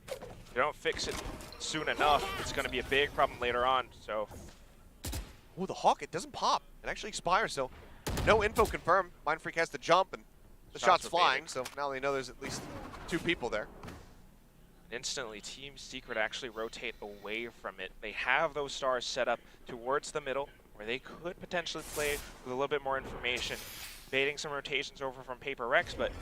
If you don't fix it soon enough, it's going to be a big problem later on. So Ooh, the Hawk, it doesn't pop. It actually expires, so no info confirmed. Mindfreak has to jump, and the shot's were flying, baited. so now they know there's at least 2 people there. Instantly, Team Secret actually rotate away from it. They have those stars set up towards the middle, where they could potentially play with a little bit more information, baiting some rotations over from PRX, but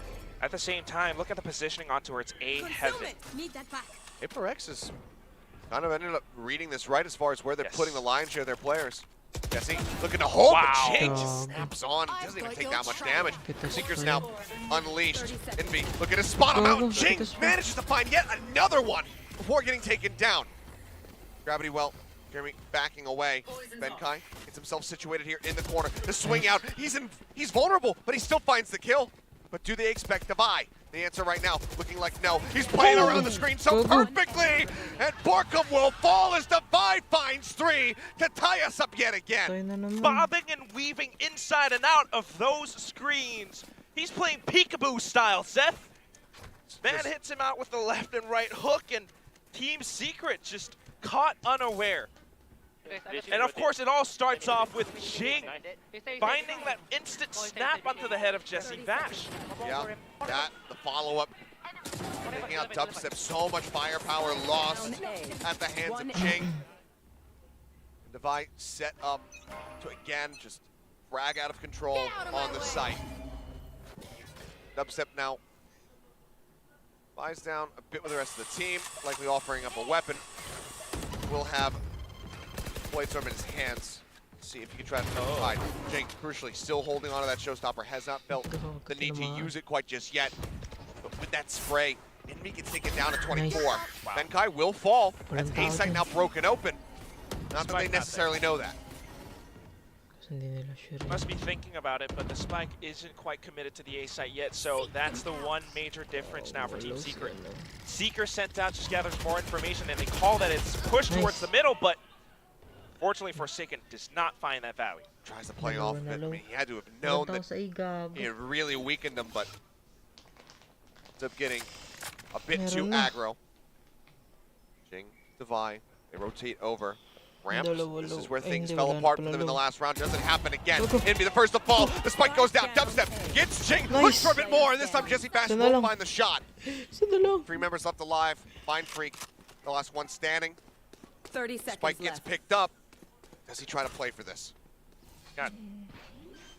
at the same time, look at the positioning onto its A heaven. Need that back. PRX is kind of ended up reading this right as far as where they're Yes. putting the lion's share of their players. Jesse looking to hold, Wow. but Jing just snaps on. Doesn't even take that much damage. Secret's now unleashed. Envy looking to spot him out. Go, Jing get this manages to find yet another one before getting taken down. Gravity well. Jeremy backing away. Benkai gets himself situated here in the corner. The swing out. He's vulnerable, but he still finds the kill. But do they expect Divide? The answer right now looking like no. He's playing around the screen so perfectly, and Borkum will fall as Divide finds 3 to tie us up yet again. Tayo na naman. Bobbing and weaving inside and out of those screens. He's playing peekaboo style, Seth. Man hits him out with the left and right hook, and Team Secret just caught unaware. And of course, it all starts off with Jing finding that instant snap onto the head of Jesse Bash. Yeah, that, the follow-up, taking out Dubstep, so much firepower lost at the hands of Jing. Divide set up to, again, just frag out of control on the site. Dubstep now lies down a bit with the rest of the team, likely offering up a weapon. We'll have Bladestorm in his hands. See if he can try to hide. Jing, crucially, still holding on to that showstopper, has not felt the need to use it quite just yet. But with that spray, Envy gets taken down to 24. Nice. Benkai will fall. That's Walang A site tao now dyan. broken open. Not that they Spike not necessarily know that. Kasi hindi nila sure yun. Must be thinking about it, but the spike isn't quite committed to the A site yet, so that's the one major difference now for Team Secret. Seeker sent out, just gathers more information, and they call that it's pushed towards the middle, but fortunately Forsaken does not find that value. Tries to play off of it. I mean, he had to have known that Sa igag. he had really weakened them, but ends up getting a bit too Meron na. aggro. Jing, Divide, they rotate over. Ramp, this is where Ay, things hindi, fell wala apart na for them in pala the low. last round. Doesn't happen again. Go, go. Envy the first to fall. The spike goes down. Dubstep gets Jing. Looks Nice. for a bit more, and this time Jesse Bash Ito na won't lang. find the shot. Isa na lang. 3 members left alive. Find Freak, the last one standing. 30 seconds Spike gets left. picked up. Does he try to play for this? Got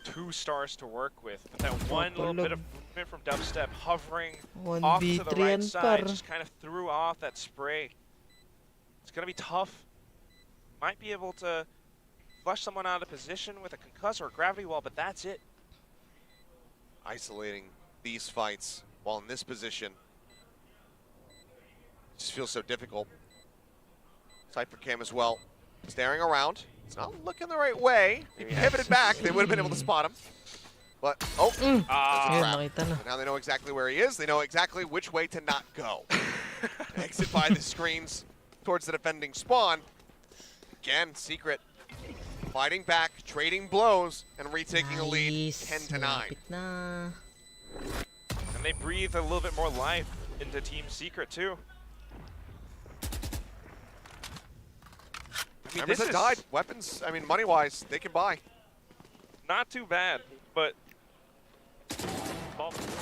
2 stars to work with, but that one little bit of movement from Dubstep hovering off to the 1v3 right yan, side par. just kind of threw off that spray. It's going to be tough. Might be able to flush someone out of position with a concuss or a gravity wall, but that's it. Isolating these fights while in this position just feels so difficult. Cypher Cam as well, staring around. It's not looking the right way. He pivoted back. They would have been able to spot him. But, oh, that's a Ayun, trap. nakita na. So now they know exactly where he is. They know exactly which way to not go. Exit by the screens towards the defending spawn. Again, Secret fighting back, trading blows, and retaking a lead Nice. 10 to 9. Malapit na. And they breathe a little bit more life into Team Secret, too. I mean, Members this have is died. Weapons, I mean, money-wise, they can buy. not too bad, but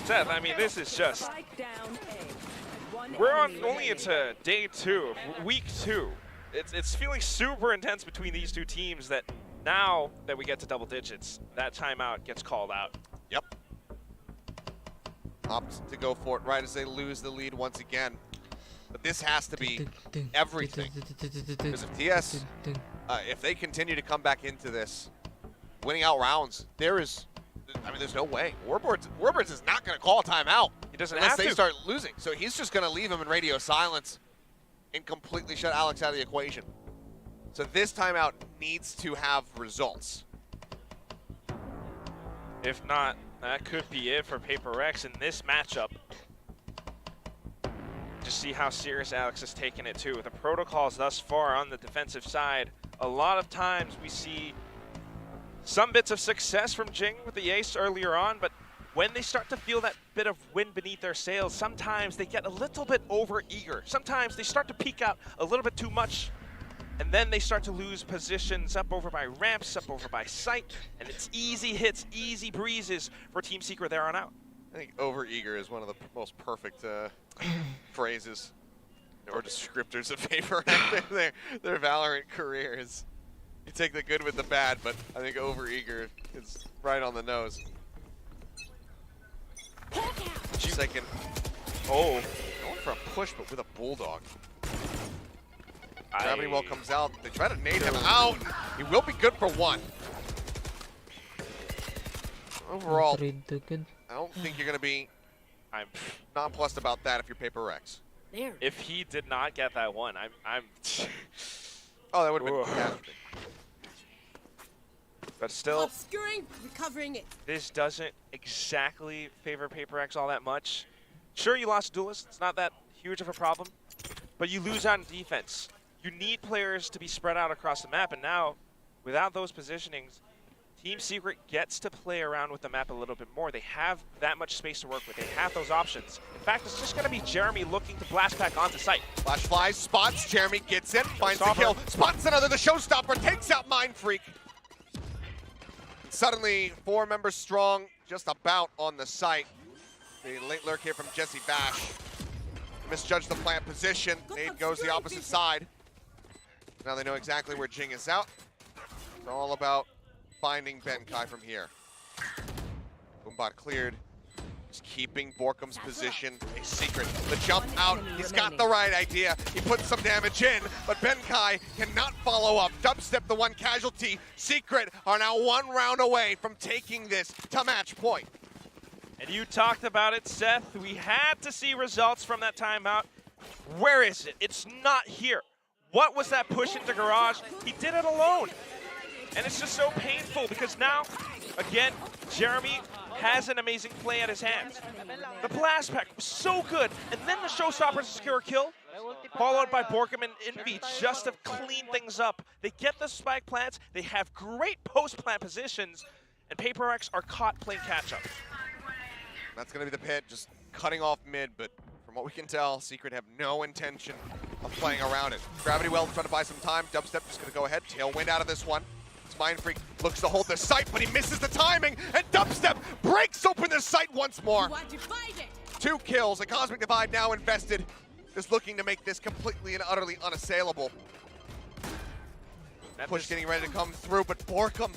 Seth, I mean, this is just, Spike down A. One we're on enemy only remaining. into day 2, week 2. It's feeling super intense between these two teams that now that we get to double digits, that timeout gets called out. Yep. Opt to go for it right as they lose the lead once again. But this has to be everything. Because if TS, if they continue to come back into this, winning out rounds, there's no way. Warboards is not going to call a timeout. He doesn't unless have they to. start losing. So he's just going to leave him in radio silence and completely shut Alex out of the equation. So this timeout needs to have results. If not, that could be it for PRX in this matchup. Just see how serious Alex has taken it too. The protocols thus far on the defensive side, a lot of times we see some bits of success from Jing with the ace earlier on, but when they start to feel that bit of wind beneath their sails, sometimes they get a little bit over-eager. Sometimes they start to peek out a little bit too much. And then they start to lose positions up over by ramps, up over by site, and it's easy hits, easy breezes for Team Secret there on out. I think overeager is one of the most perfect phrases or descriptors of their Valorant careers. You take the good with the bad, but I think overeager is right on the nose. Second. Oh, going for a push, but with a bulldog. Gravity well comes out. They try to nade him out. He will be good for one. Overall, I don't think you're going to be nonplussed about that if you're PRX. If he did not get that one, I'm Oh, that would have been catastrophe. But still, Obscuring, recovering it. this doesn't exactly favor PRX all that much. Sure, you lost Duelist. It's not that huge of a problem. But you lose out in defense. You need players to be spread out across the map. And now, without those positionings, Team Secret gets to play around with the map a little bit more. They have that much space to work with. They have those options. In fact, it's just going to be Jeremy looking to blast back onto site. Flash flies, spots, Jeremy gets in, finds the kill, spots another, the showstopper, takes out Mind Freak. Suddenly, 4 members strong, just about on the site. The late lurk here from Jesse Bash. Misjudged the plant position. Nade goes the opposite side. Now they know exactly where Jing is out. It's all about finding Benkai from here. Boombot cleared. Just keeping Borkum's position a secret. The jump out, he's got the right idea. He puts some damage in, but Benkai cannot follow up. Dubstep, the one casualty. Secret are now 1 round away from taking this to match point. And you talked about it, Seth. We had to see results from that timeout. Where is it? It's not here. What was that push into garage? He did it alone. And it's just so painful because now, again, Jeremy has an amazing play at his hands. The blast pack was so good, and then the showstopper to secure a kill, followed by Borkum and Envy just to clean things up. They get the spike plants, they have great post-plant positions, and PRX are caught playing catch-up. That's going to be the pit, just cutting off mid, but from what we can tell, Secret have no intention of playing around it. Gravity Well trying to buy some time. Dubstep just going to go ahead, tailwind out of this one. Mind Freak looks to hold the site, but he misses the timing, and Dubstep breaks open the site once more. 2 kills, a Cosmic Divide now invested, just looking to make this completely and utterly unassailable. Push getting ready to come through, but Borkum,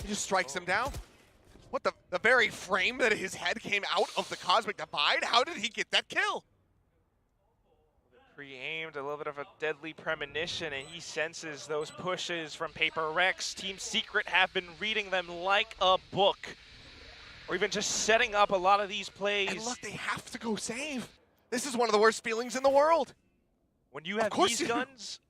he just strikes him down. What, the very frame that his head came out of the Cosmic Divide? How did he get that kill? Pre-aimed, a little bit of a deadly premonition, and he senses those pushes from PRX. Team Secret have been reading them like a book, or even just setting up a lot of these plays. And look, they have to go save. This is one of the worst feelings in the world. When you have these guns.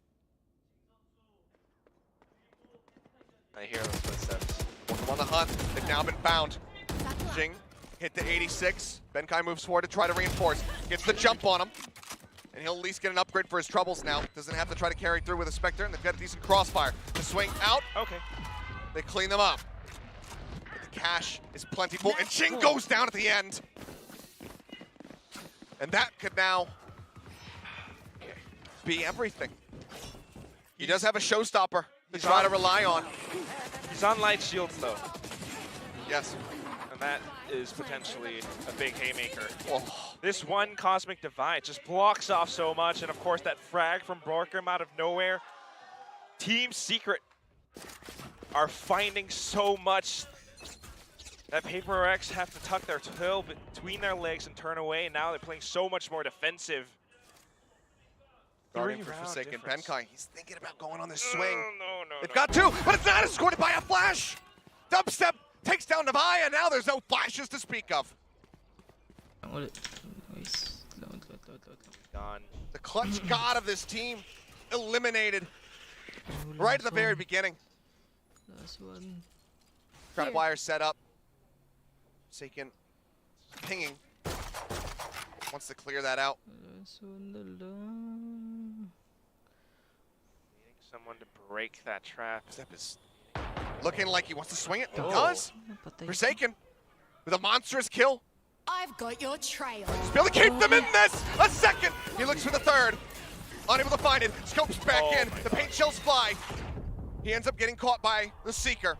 I hear those footsteps. Borkum on the hunt. They've now been found. Jing hit the 86. Benkai moves forward to try to reinforce. Gets the jump on him. And he'll at least get an upgrade for his troubles now. Doesn't have to try to carry through with a Spectre, and they've got a decent crossfire. The swing out. Okay. They clean them up. But the cash is plentiful, and Jing goes down at the end. And that could now be everything. He does have a showstopper to try to rely on. He's on light shields, though. Yes. And that is potentially a big haymaker. Oh. This one Cosmic Divide just blocks off so much, and of course that frag from Borkum out of nowhere. Team Secret are finding so much that PRX have to tuck their tail between their legs and turn away, and now they're playing so much more defensive. Guarding for Forsaken Benkai. He's thinking about going on this swing. No. They've got 2, but it's not escorted by a flash. Dubstep takes down Navaya, and now there's no flashes to speak of. Gone. The clutch god of this team eliminated right at the very beginning. Last one. Trap wire set up. Forsaken pinging. Wants to clear that out. Last one. Needing someone to break that trap. Step is looking like he wants to swing it. He does. Forsaken with a monstrous kill. I've got your trail. He's able to keep them in this. A second. He looks for the third. unable to find it. Scopes back Oh in. my The God. paint shells fly. He ends up getting caught by the Seeker.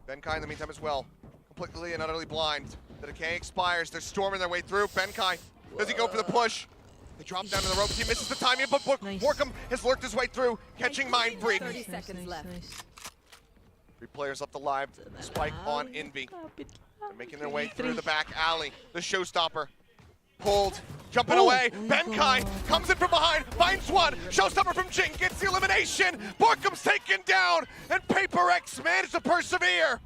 Benkai in the meantime as well, completely and utterly blind. The decay expires. They're storming their way through. Benkai, does he go for the push? They drop down to the ropes. He misses the timing, but Nice. Borkum has lurked his way through, catching Mindbreed. 30 seconds left. Three players left alive. Spike on Envy. They're making their way through the back alley. The showstopper pulled, jumping away. Benkai comes in from behind, finds one. Showstopper from Jing gets the elimination. Borkum's taken down, and PRX managed to persevere.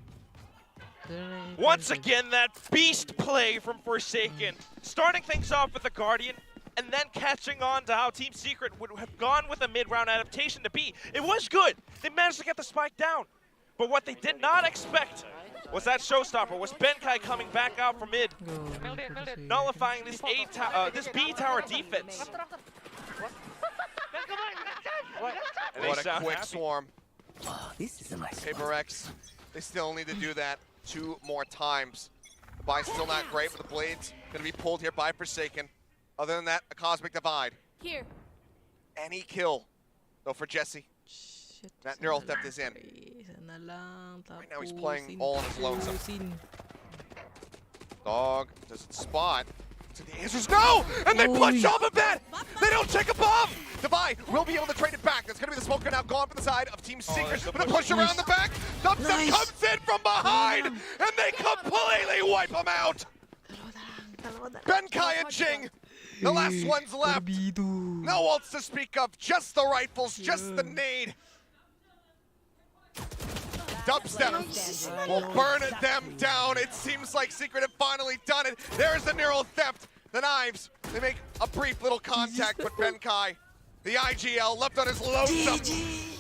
Once again, that beast play from Forsaken, starting things off with the Guardian, and then catching on to how Team Secret would have gone with a mid-round adaptation to B. It was good. They managed to get the spike down. But what they did not expect was that showstopper, was Benkai coming back out from mid, nullifying this this B tower defense. And they What a sound quick happy. swarm. PRX, they still need to do that 2 more times. The buy's still not great, but the blade's gonna be pulled here by Forsaken. Other than that, a cosmic divide. Here. Any kill, though, for Jesse. That neural theft is in. Right now he's playing all on his lonesome. Dog doesn't spot. So the answer's no! And they punch off a bit! They don't check above! Divide will be able to trade it back. That's gonna be the smoker now gone from the side of Team Secret there's the with a push. push around the back. Dubstep comes in from behind! And they completely wipe him out! Benkai and Jing, the last ones left. No ults to speak of, just the rifles, just the nade. Dubstep will burn them down. It seems like Secret have finally done it. There's the neural theft. The knives, they make a brief little contact, but Benkai, the IGL, left on his lonesome.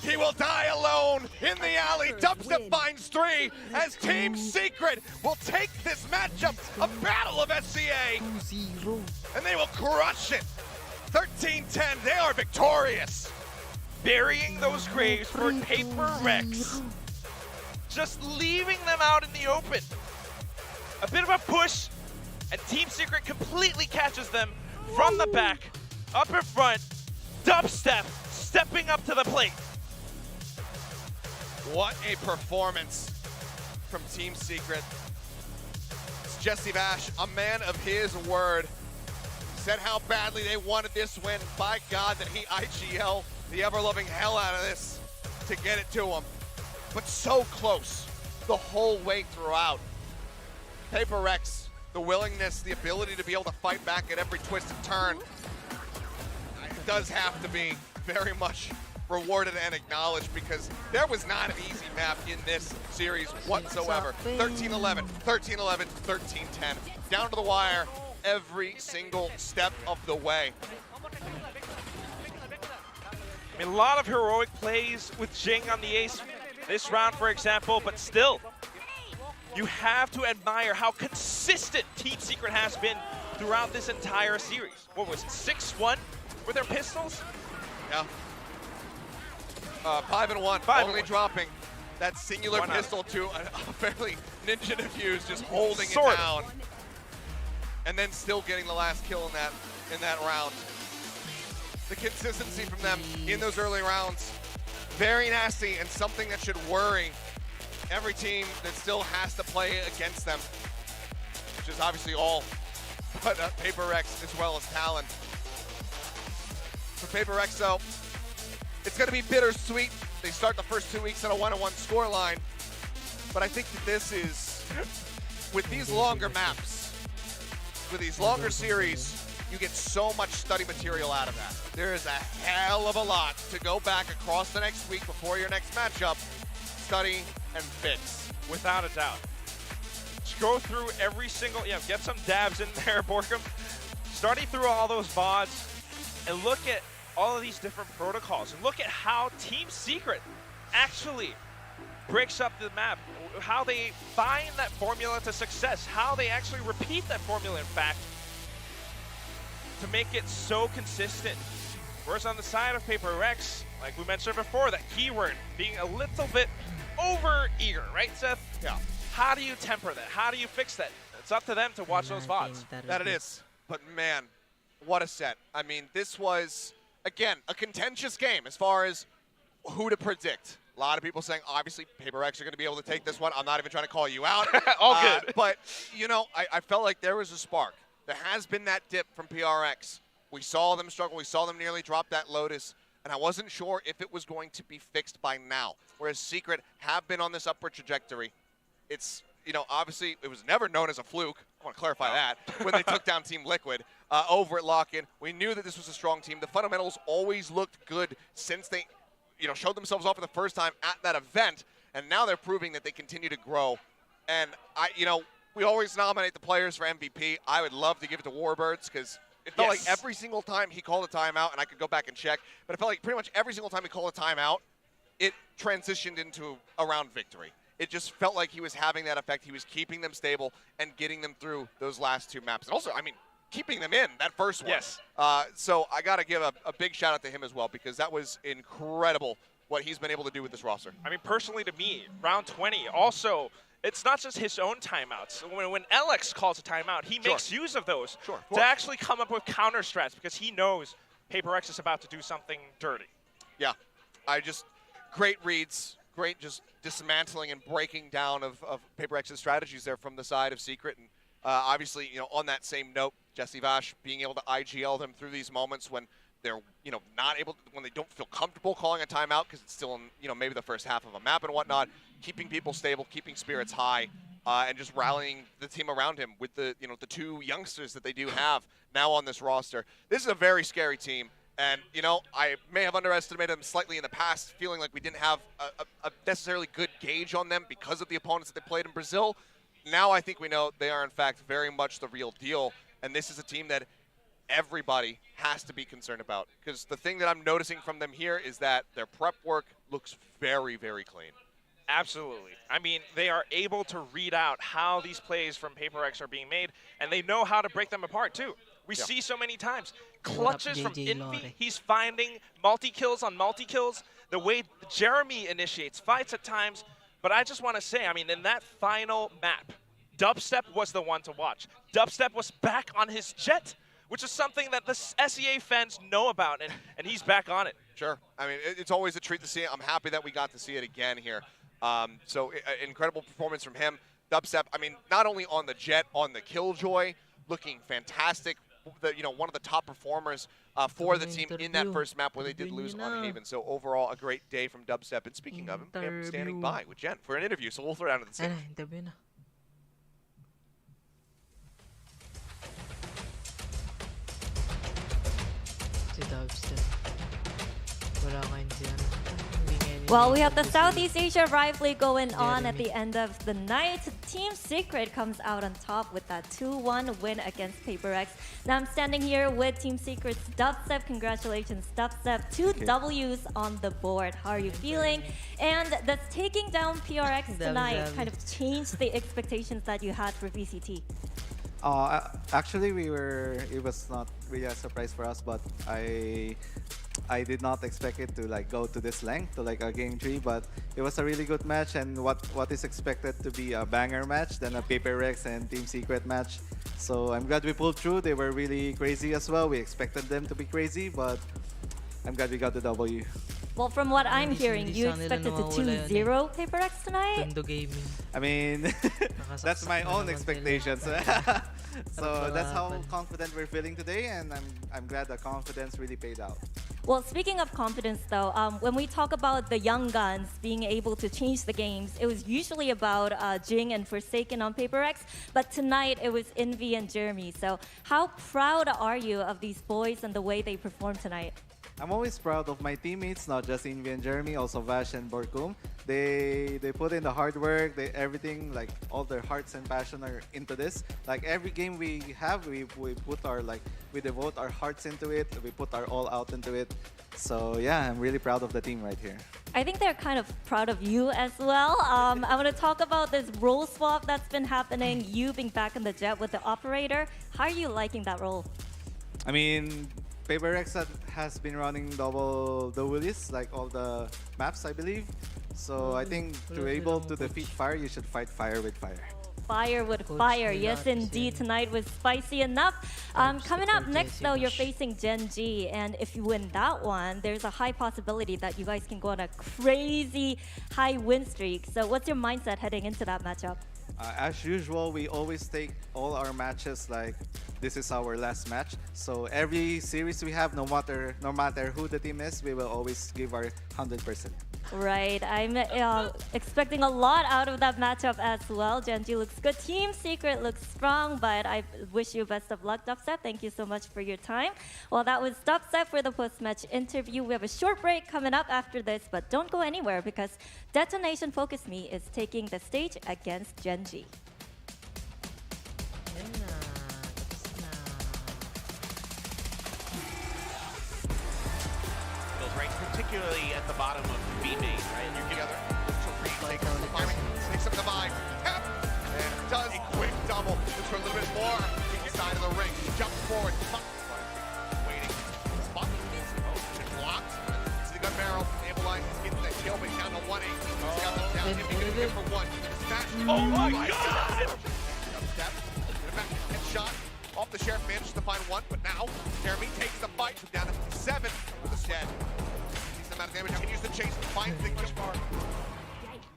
He will die alone in the alley. Dubstep finds 3 as Team Secret will take this matchup, a battle of SCA, and they will crush it. 13-10, they are victorious. Burying those graves for PRX. Just leaving them out in the open. A bit of a push, and Team Secret completely catches them from the back, up in front. Dubstep stepping up to the plate. What a performance from Team Secret. It's Jesse Bash, a man of his word. Said how badly they wanted this win. By God, that he IGL the ever-loving hell out of this to get it to him. But so close the whole way throughout. PRX, the willingness, the ability to be able to fight back at every twist and turn, it does have to be very much rewarded and acknowledged, because there was not an easy map in this series whatsoever. 13-11, 13-11, 13-10. Down to the wire every single step of the way. I mean, a lot of heroic plays with Jing on the ace this round, for example, but still, you have to admire how consistent Team Secret has been throughout this entire series. What was it, 6-1 with their pistols? Yeah. 5-1, only dropping that singular pistol to a fairly ninja diffuse, just holding it down. And then still getting the last kill in that round. The consistency from them in those early rounds, very nasty, and something that should worry every team that still has to play against them, which is obviously all but PRX as well as Talon. For PRX, though, it's going to be bittersweet. They start the first 2 weeks at a 1-1 scoreline, but I think that this is, with these longer maps, with these longer series, you get so much study material out of that. There is a hell of a lot to go back across the next week before your next matchup, study and fix. Without a doubt. Just go through every single, get some dabs in there, Borkum. Starting through all those VODs and look at all of these different protocols and look at how Team Secret actually breaks up the map, how they find that formula to success, how they actually repeat that formula, in fact, to make it so consistent. Whereas on the side of PRX, like we mentioned before, that keyword being a little bit over eager, right, Seth? Yeah. How do you temper that? How do you fix that? It's up to them to watch those VODs. That it is. But man, what a set. I mean, this was again, a contentious game as far as who to predict. A lot of people saying, obviously, PRX are going to be able to take this one. I'm not even trying to call you out. All good. But, you know, I felt like there was a spark. There has been that dip from PRX. We saw them struggle. We saw them nearly drop that Lotus. And I wasn't sure if it was going to be fixed by now. Whereas Secret have been on this upward trajectory. It's, you know, obviously, it was never known as a fluke. I want to clarify that. When they took down Team Liquid over at Lock-In. We knew that this was a strong team. The fundamentals always looked good since they, you know, showed themselves off for the first time at that event, and now they're proving that they continue to grow. And you know, we always nominate the players for MVP. I would love to give it to Warbirds because it felt like every single time he called a timeout, and I could go back and check, but it felt like pretty much every single time he called a timeout, it transitioned into a round victory. It just felt like he was having that effect. He was keeping them stable and getting them through those last two maps. And also, I mean, keeping them in that first one. Yes. So I got to give a big shout out to him as well because that was incredible what he's been able to do with this roster. I mean, personally to me, round 20, also, it's not just his own timeouts. When Alex calls a timeout, he makes use of those to actually come up with counter strats because he knows PRX is about to do something dirty. Yeah, great reads, great just dismantling and breaking down of PRX's strategies there from the side of Secret. And obviously, you know, on that same note, Jesse Vash being able to IGL them through these moments when they're, you know, not able to, when they don't feel comfortable calling a timeout because it's still in, you know, maybe the first half of a map and whatnot, keeping people stable, keeping spirits high, and just rallying the team around him with the, you know, the two youngsters that they do have now on this roster. This is a very scary team. And, you know, I may have underestimated them slightly in the past, feeling like we didn't have a necessarily good gauge on them because of the opponents that they played in Brazil. Now I think we know they are, in fact, very much the real deal. And this is a team that everybody has to be concerned about. Because the thing that I'm noticing from them here is that their prep work looks very, very clean. Absolutely. I mean, they are able to read out how these plays from PRX are being made, and they know how to break them apart, too. We see so many times. Clutches from Envy, he's finding multi-kills on multi-kills. The way Jeremy initiates fights at times. But I just want to say, I mean, in that final map, Dubstep was the one to watch. Dubstep was back on his jet, which is something that the SEA fans know about, and he's back on it. Sure. I mean, it's always a treat to see it. I'm happy that we got to see it again here. So incredible performance from him. Dubstep, I mean, not only on the jet, on the Killjoy, looking fantastic. You know, one of the top performers for the team in that first map where they did lose on Haven. So overall, a great day from Dubstep. And speaking of him, I'm standing by with Jen for an interview. So we'll throw it down to the stage. Interview na. Si Dubstep. Wala kain dyan. Well, we have the Southeast Asia rivalry going on at the end of the night. Team Secret comes out on top with that 2-1 win against PRX. Now I'm standing here with Team Secret's Dubstep. Congratulations, Dubstep. Two W's on the board. How are you feeling? And does taking down PRX tonight kind of change the expectations that you had for VCT? Actually, it was not really a surprise for us, but I did not expect it to like go to this length, to like a game 3, but it was a really good match, and what is expected to be a banger match than a PRX and Team Secret match. So I'm glad we pulled through. They were really crazy as well. We expected them to be crazy, but I'm glad we got the W. Well, from what I'm hearing, you expected to 2-0 PRX tonight? Gaming. I mean, that's my own expectations. So that's how confident we're feeling today, and I'm glad the confidence really paid out. Well, speaking of confidence, though, when we talk about the young guns being able to change the games, it was usually about Jing and Forsaken on PRX, but tonight it was Envy and Jeremy. So how proud are you of these boys and the way they performed tonight? I'm always proud of my teammates, not just Envy and Jeremy, also Vash and Borkum. They put in the hard work, everything, like all their hearts and passion are into this. Like every game we have, we devote our hearts into it, we put our all out into it. So yeah, I'm really proud of the team right here. I think they're kind of proud of you as well. I want to talk about this role swap that's been happening, you being back in the jet with the operator. How are you liking that role? I mean, PRX has been running double duelists, like all the maps, I believe. So I think to be able to defeat fire, you should fight fire with fire. fire with Coach fire. nila Yes, kasi indeed. yun. Tonight was spicy enough. Coming up next, though, you're facing Gen G. And if you win that one, there's a high possibility that you guys can go on a crazy high win streak. So what's your mindset heading into that matchup? As usual, we always take all our matches like this is our last match. So every series we have, no matter who the team is, we will always give our 100%. Right, I'm expecting a lot out of that matchup as well. Genji looks good, Team Secret looks strong, but I wish you best of luck, Dubstep. Thank you so much for your time. Well, that was Dubstep for the post-match interview. We have a short break coming up after this, but don't go anywhere because Detonation Focus Me is taking the stage against Genji. Yan na. Tapos na. Those ranks, particularly at the bottom of B main, right? You're together. Takes the firing, sneaks up the vibe. Tap! And does a quick double. Looks for a little bit more inside of the ring. Jumps forward. Waiting. Spot. Oh, it blocked. See the gun barrel. Able line gets that kill, but he's down to 1-8. He's got them down. If he can get for one. Smash. Oh my god! Step. Headshot. Off the sheriff, manages to find one, but now Jeremy takes the fight down to 7 with the stead. Decent amount of damage. Continues to chase, finds the kill bar.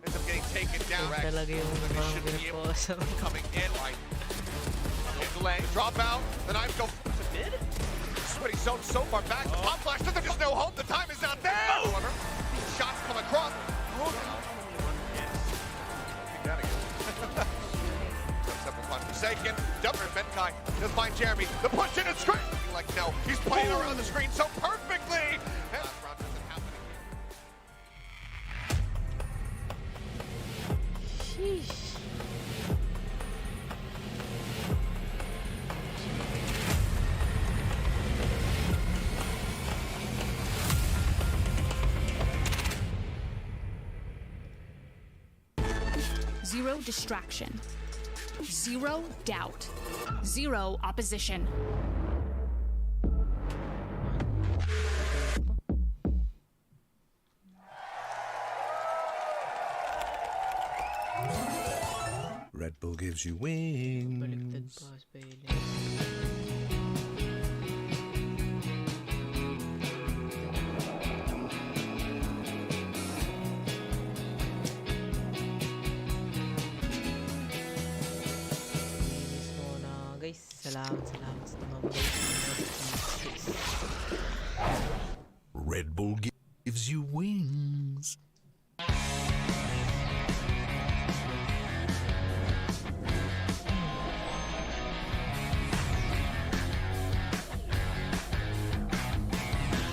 Ends up getting taken down. Talaga yung They mga should be able pinagpasa. coming in right. And delay, drop out, the knife go to mid. Sweaty zone so far back. The pop flash, there's just no hope. The time is not there. However, shots come across. Oh no. Yes. Take that again. Simple fun. Forsaken. Dumper Benkai. He'll find Jeremy. The push in and screen. Like no, he's playing around the screen so perfectly. And last round doesn't happen again. Sheesh. Zero distraction. Zero doubt. Zero opposition. Red Bull gives you wings. Baliktad pa, spelling. Linis ko na, guys. Salamat sa tumambay. Red Bull gives you wings.